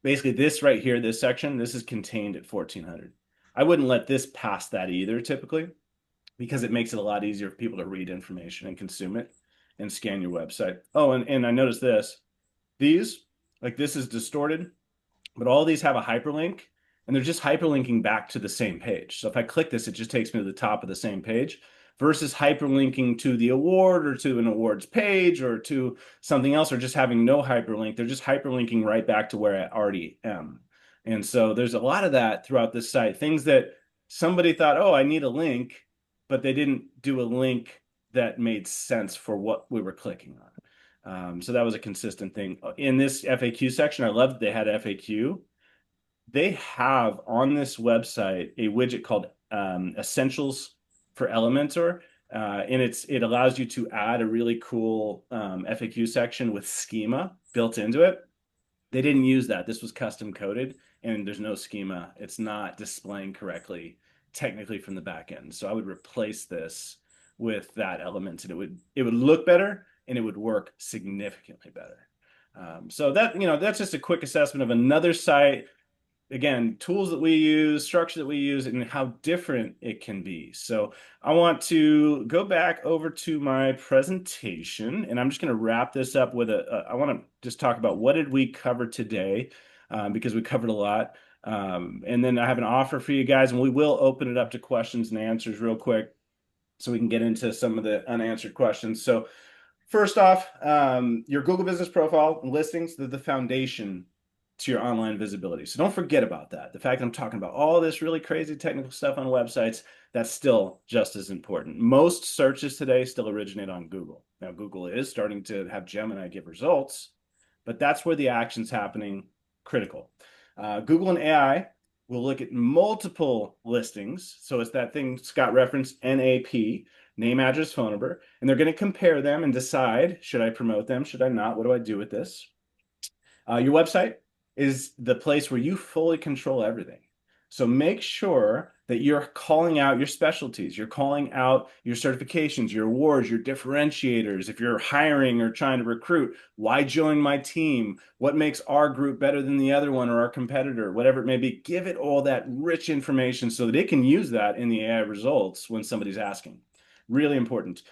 basically this right here, this section, this is contained at 1400. I wouldn't let this pass that either typically because it makes it a lot easier for people to read information and consume it and scan your website. Oh, and I noticed this. These, like this is distorted, but all these have a hyperlink and they're just hyperlinking back to the same page. So if I click this, it just takes me to the top of the same page versus hyperlinking to the award or to an awards page or to something else or just having no hyperlink. They're just hyperlinking right back to where I already am. And so there's a lot of that throughout this site, things that somebody thought, oh, I need a link, but they didn't do a link that made sense for what we were clicking on. So that was a consistent thing. In this FAQ section, I loved they had FAQ. They have on this website a widget called Essentials for Elementor. And it allows you to add a really cool FAQ section with schema built into it. They didn't use that. This was custom coded and there's no schema. It's not displaying correctly technically from the back end. So I would replace this with that element and it would look better and it would work significantly better. So that's just a quick assessment of another site. Again, tools that we use, structure that we use, and how different it can be. So I want to go back over to my presentation, and I'm just going to wrap this up with I want to just talk about what did we cover today, because we covered a lot. And then I have an offer for you guys, and we will open it up to questions and answers real quick so we can get into some of the unanswered questions. So first off, your Google Business Profile and listings, they're the foundation to your online visibility. So don't forget about that. The fact that I'm talking about all this really crazy technical stuff on websites, that's still just as important. Most searches today still originate on Google. Now, Google is starting to have Gemini give results, but that's where the action's happening critical. Google and AI will look at multiple listings. So it's that thing Scott referenced, NAP, name, address, phone number, and they're going to compare them and decide, should I promote them? Should I not? What do I do with this? Your website is the place where you fully control everything. So make sure that you're calling out your specialties, you're calling out your certifications, your awards, your differentiators. If you're hiring or trying to recruit, why join my team? What makes our group better than the other one or our competitor? Whatever it may be, give it all that rich information so that it can use that in the AI results when somebody's asking. Really important.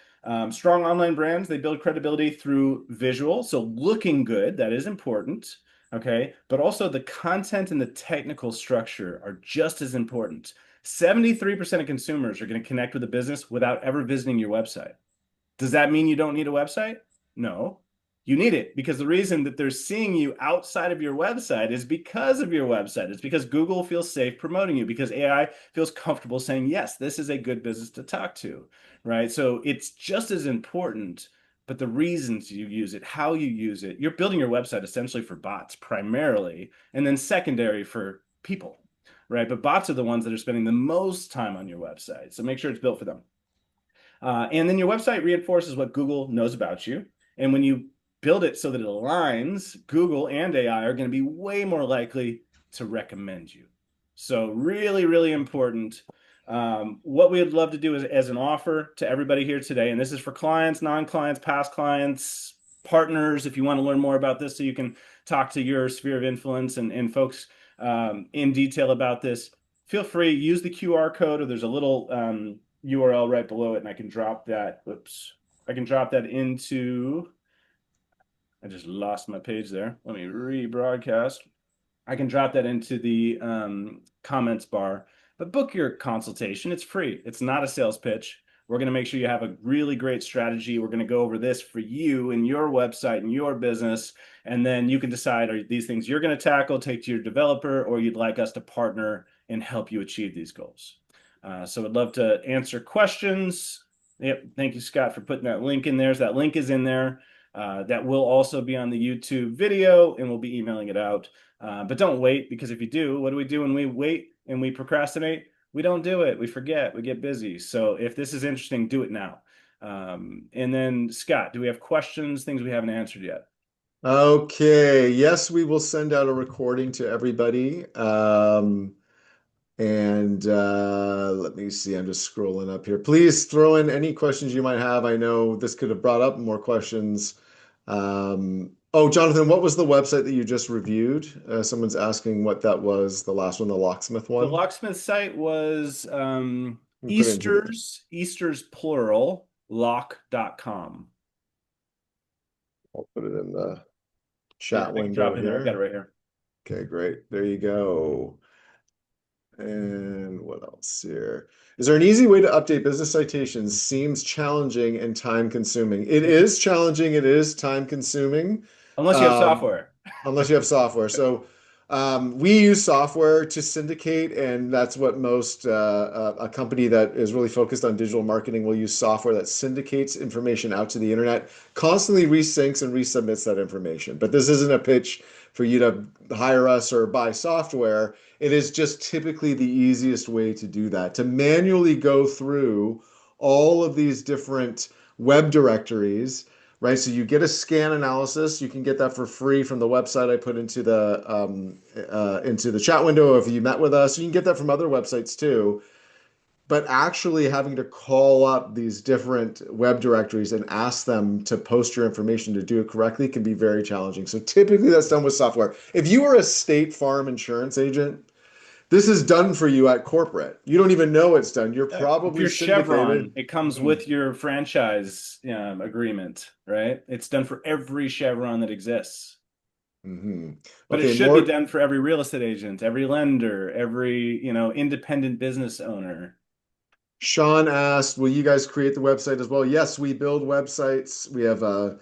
Strong online brands, they build credibility through visual. So looking good, that is important. Okay, but also the content and the technical structure are just as important. 73% of consumers are going to connect with a business without ever visiting your website. Does that mean you don't need a website? No, you need it because the reason that they're seeing you outside of your website is because of your website. It's because Google feels safe promoting you, because AI feels comfortable saying, yes, this is a good business to talk to, right? So it's just as important, but the reasons you use it, how you use it, you're building your website essentially for bots primarily, and then secondary for people, right? But bots are the ones that are spending the most time on your website. So make sure it's built for them. And then your website reinforces what Google knows about you. And when you build it so that it aligns, Google and AI are going to be way more likely to recommend you. So really, really important. What we would love to do is as an offer to everybody here today, and this is for clients, non-clients, past clients, partners, if you want to learn more about this so you can talk to your sphere of influence and folks in detail about this, feel free, use the QR code, or there's a little URL right below it, and I can drop that. Whoops. I can drop that into, I just lost my page there. Let me rebroadcast. I can drop that into the comments bar, but book your consultation. It's free. It's not a sales pitch. We're going to make sure you have a really great strategy. We're going to go over this for you and your website and your business. And then you can decide, are these things you're going to tackle, take to your developer, or you'd like us to partner and help you achieve these goals. So I'd love to answer questions. Yep. Thank you, Scott, for putting that link in there. So that link is in there. That will also be on the YouTube video, and we'll be emailing it out. But don't wait, because if you do, what do we do when we wait and we procrastinate? We don't do it. We forget. We get busy. So if this is interesting, do it now. And then Scott, do we have questions, things we haven't answered yet? Okay. Yes, we will send out a recording to everybody. And let me see. I'm just scrolling up here. Please throw in any questions you might have. I know this could have brought up more questions. Oh, Jonathan, what was the website that you just reviewed? Someone's asking what that was, the last one, the locksmith The one. locksmith site was You put it into the, Easter's plural, lock.com. I'll put it in the Yeah, chat I can drop window it in there. I've got it here. right here. Okay, great. There you go. And what else here? Is there an easy way to update business citations? Seems challenging and time consuming. It is challenging, it is time consuming, Unless you have um, software. unless you have software. So we use software to syndicate, and that's what most a company that is really focused on digital marketing will use software that syndicates information out to the internet, constantly resyncs and resubmits that information. But this isn't a pitch for you to hire us or buy software. It is just typically the easiest way to do that, to manually go through all of these different web directories, right? So you get a scan analysis. You can get that for free from the website I put into the chat window if you met with us. You can get that from other websites too. But actually having to call up these different web directories and ask them to post your information to do it correctly can be very challenging. So typically that's done with software. If you are a State Farm insurance agent, this is done for you at corporate. You don't even know it's done. You're If probably you're Chevron, syndicated. it comes Mhm, with your franchise agreement, right? It's done for every Chevron that exists. mhm. But it Okay, should be more. done for every real estate agent, every lender, every, independent business owner. Sean asked, will you guys create the website as well? Yes, we build websites. We have a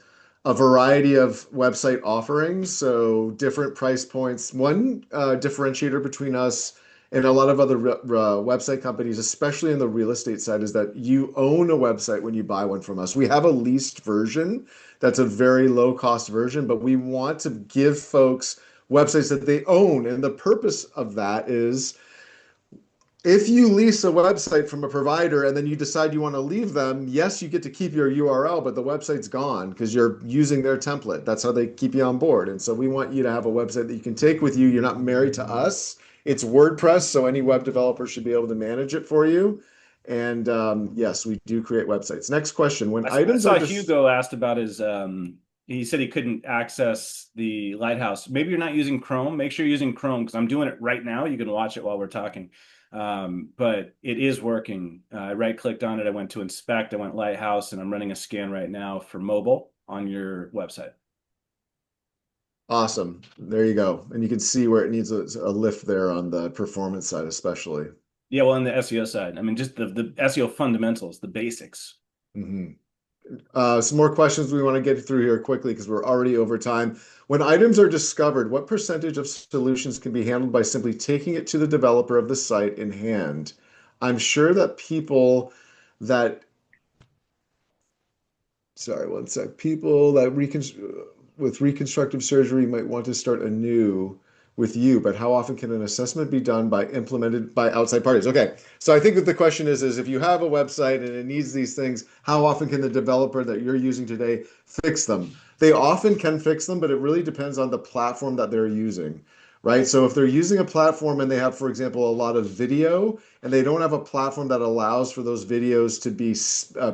variety of website offerings, so different price points. One differentiator between us and a lot of other website companies, especially in the real estate side, is that you own a website when you buy one from us. We have a leased version that's a very low cost version, but we want to give folks websites that they own. And the purpose of that is if you lease a website from a provider and then you decide you want to leave them, yes, you get to keep your URL, but the website's gone because you're using their template. That's how they keep you on board. And so we want you to have a website that you can take with you. You're not married to us. It's WordPress, so any web developer should be able to manage it for you. And yes, we do create websites. Next question. When I items are saw just Hugo asked about his he said he couldn't access the Lighthouse. Maybe you're not using Chrome. Make sure you're using Chrome because I'm doing it right now. You can watch it while we're talking. But it is working. I right-clicked on it. I went to inspect. I went Lighthouse, and I'm running a scan right now for mobile on your website. awesome, there you go. And you can see where it needs a lift there on the performance side, especially. Yeah, well, on the SEO side, I mean, just the SEO fundamentals, the basics. Mhm. Some more questions we want to get through here quickly because we're already over time. When items are discovered, what percentage of solutions can be handled by simply taking it to the developer of the site in hand? I'm sure that people that sorry, one sec. People that with reconstructive surgery might want to start anew with you, but how often can an assessment be done by implemented by outside parties? Okay, so I think that the question is if you have a website and it needs these things, how often can the developer that you're using today fix them? They often can fix them, but it really depends on the platform that they're using. Right. So if they're using a platform and they have, for example, a lot of video and they don't have a platform that allows for those videos to be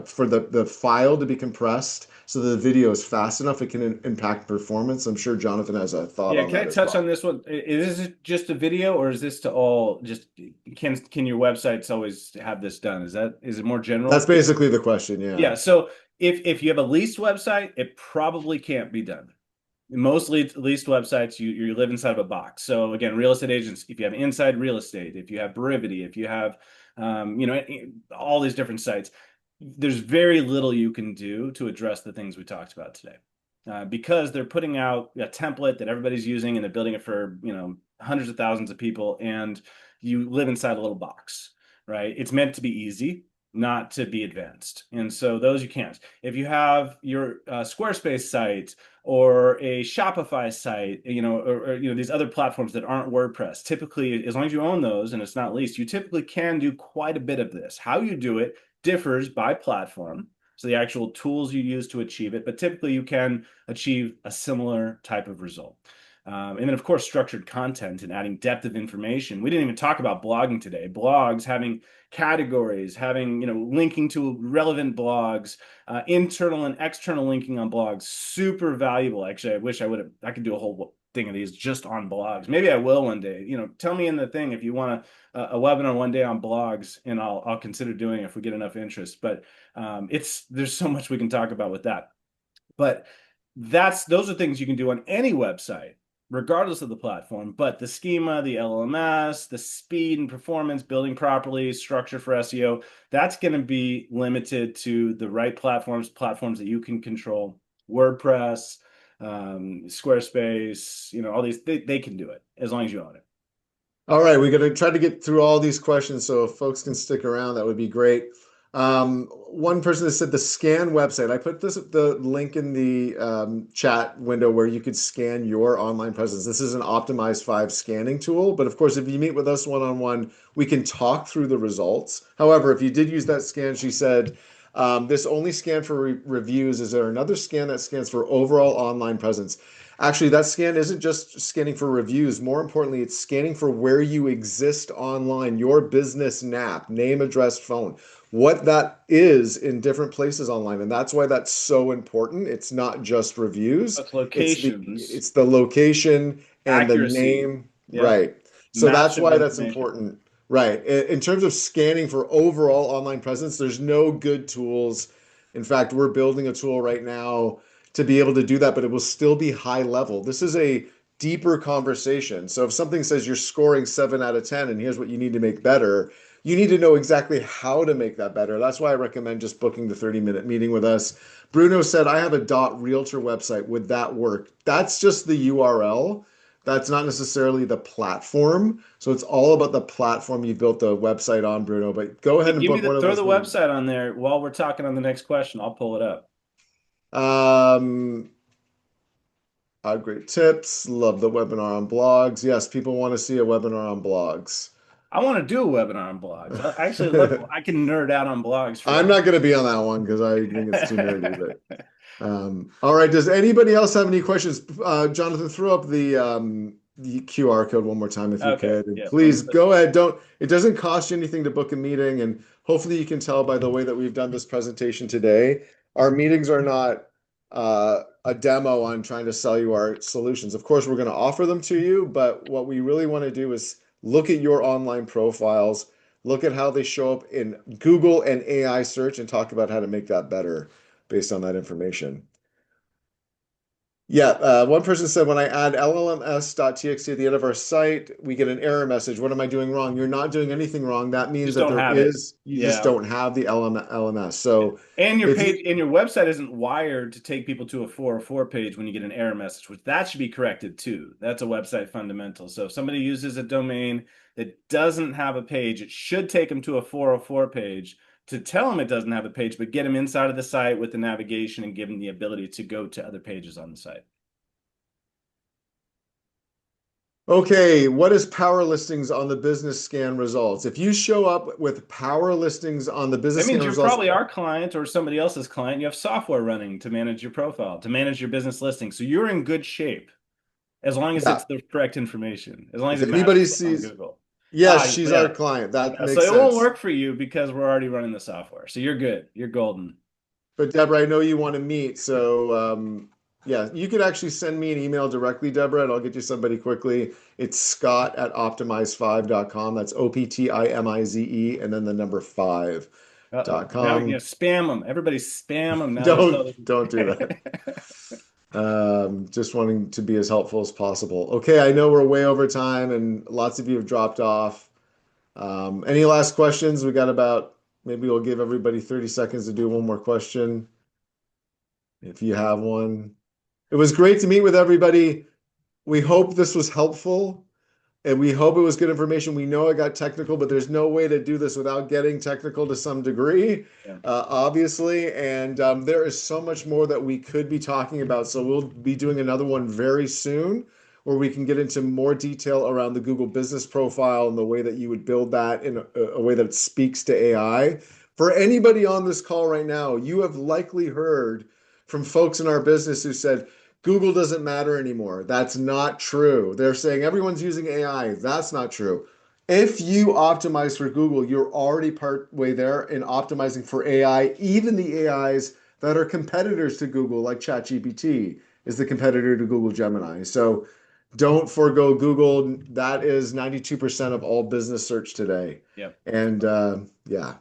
for the file to be compressed so the video is fast enough it can impact performance. I'm sure Jonathan has a thought Yeah, on can I that as touch on well. this one? Is this just a video or is this to all just can your websites always have this done? Is it more That's general? basically the question, yeah. Yeah, so if you have a leased website, it probably can't be done. Most leased websites, you live inside of a box. So again, real estate agents, if you have inside real estate, if you have Berivity, if you have all these different sites, there's very little you can do to address the things we talked about today. Because they're putting out a template that everybody's using and they're building it for, hundreds of thousands of people, and you live inside a little box, right? It's meant to be easy. not to be advanced. And so those you can't. If you have your Squarespace site or a Shopify site, or these other platforms that aren't WordPress, typically, as long as you own those and it's not leased, you typically can do quite a bit of this. How you do it differs by platform. So the actual tools you use to achieve it, but typically you can achieve a similar type of result. And then, of course, structured content and adding depth of information. We didn't even talk about blogging today. Blogs having categories, having, linking to relevant blogs, internal and external linking on blogs, super valuable. Actually, I wish I could do a whole thing of these just on blogs. Maybe I will one day. Tell me in the thing if you want a webinar one day on blogs, and I'll consider doing it if we get enough interest. But there's so much we can talk about with that. But those are things you can do on any website, regardless of the platform. But the schema, the LMS, the speed and performance, building properly, structure for SEO, that's going to be limited to the right platforms that you can control. WordPress, Squarespace, all these, they can do it as long as you own it. All right, we're going to try to get through all these questions, so if folks can stick around, that would be great. One person has said the scan website. I put the link in the chat window where you could scan your online presence. This is an optimized 5 scanning tool, but of course, if you meet with us one-on-one, we can talk through the results. However, if you did use that scan, she said, this only scan for reviews. Is there another scan that scans for overall online presence? Actually, that scan isn't just scanning for reviews. More importantly, it's scanning for where you exist online, your business NAP, name, address, phone, what that is in different places online. And that's why that's so important. It's not just reviews. That's It's locations, the location and the accuracy. name. Yep. Right. So that's Massive why that's information. important. Right. In terms of scanning for overall online presence, there's no good tools. In fact, we're building a tool right now to be able to do that, but it will still be high level. This is a deeper conversation. So if something says you're scoring 7 out of 10 and here's what you need to make better, you need to know exactly how to make that better. That's why I recommend just booking the 30-minute meeting with us. Bruno said, I have a .realtor website. Would that work? That's just the URL. That's not necessarily the platform. So it's all about the platform you built the website on, Bruno. But go ahead and book one of Throw those the meetings. website on there while we're talking on the next question. I'll pull it up. Um, Great tips. Love the webinar on blogs. Yes, people want to see a webinar on blogs. I want to do a webinar on blogs. I actually love, I can nerd out on blogs I'm forever. not going to be on that one because I think it's too nerdy. But all right. Does anybody else have any questions? Jonathan, throw up the QR code one more time if you Okay. could. And Yeah. Let me please put, go ahead. Don't, it doesn't cost you anything to book a meeting. And hopefully you can tell by the way that we've done this presentation today, our meetings are not a demo on trying to sell you our solutions. Of course, we're going to offer them to you, but what we really want to do is look at your online profiles, look at how they show up in Google and AI search, and talk about how to make that better based on that information. Yeah, one person said when I add llms.txt at the end of our site, we get an error message. What am I doing wrong? You're not doing anything wrong. That means just that don't there have it. is, you just Yeah. don't have the LMS. So And your if you, page and your website isn't wired to take people to a 404 page when you get an error message, which that should be corrected too. That's a website fundamental. So if somebody uses a domain that doesn't have a page, it should take them to a 404 page to tell them it doesn't have a page, but get them inside of the site with the navigation and give them the ability to go to other pages on the site. Okay, what is power listings on the business scan results? If you show up with power listings on the business That scan means you're results, probably our client or somebody else's client. You have software running to manage your profile, to manage your business listing. So you're in good shape as long as yeah, it's the correct information, as long as if it matches anybody what's on sees, Google. yes, Ah, she's our yeah. client. That Yeah. So makes it won't sense. work for you because we're already running the software. So you're good. You're golden. But Deborah, I know you want to meet, so yeah, you could actually send me an email directly, Deborah, and I'll get you somebody quickly. It's Scott at optimize5.com. That's OPTIMIZE and then the number 5 Uh-oh. dot Now we can com. spam them. Everybody spam them now. They'll tell Don't do that. them. Just wanting to be as helpful as possible. Okay, I know we're way over time and lots of you have dropped off. Any last questions? We got about, maybe we'll give everybody 30 seconds to do one more question if you have one. It was great to meet with everybody. We hope this was helpful. And we hope it was good information. We know it got technical, but there's no way to do this without getting technical to some degree, Yeah. obviously. And there is so much more that we could be talking about. So we'll be doing another one very soon where we can get into more detail around the Google business profile and the way that you would build that in a way that speaks to AI. For anybody on this call right now, you have likely heard from folks in our business who said, Google doesn't matter anymore. That's not true. They're saying everyone's using AI. That's not true. If you optimize for Google, you're already part way there in optimizing for AI, even the AIs that are competitors to Google, like ChatGPT is the competitor to Google Gemini. So don't forego Google. That is 92% of all business search today. Yep. And yeah,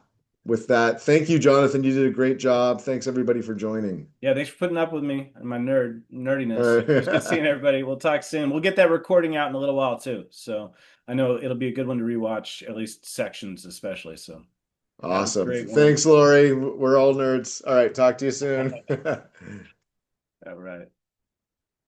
with that, thank you, Jonathan. You did a great job. Thanks everybody for joining. Yeah, thanks for putting up with me and my All nerdiness. It was good right. seeing everybody. We'll talk soon. We'll get that recording out in a little while too. So I know it'll be a good one to rewatch, at least sections especially. So have a Awesome. great one. Thanks, Lori. We're all nerds. All right. Talk to you soon. All right.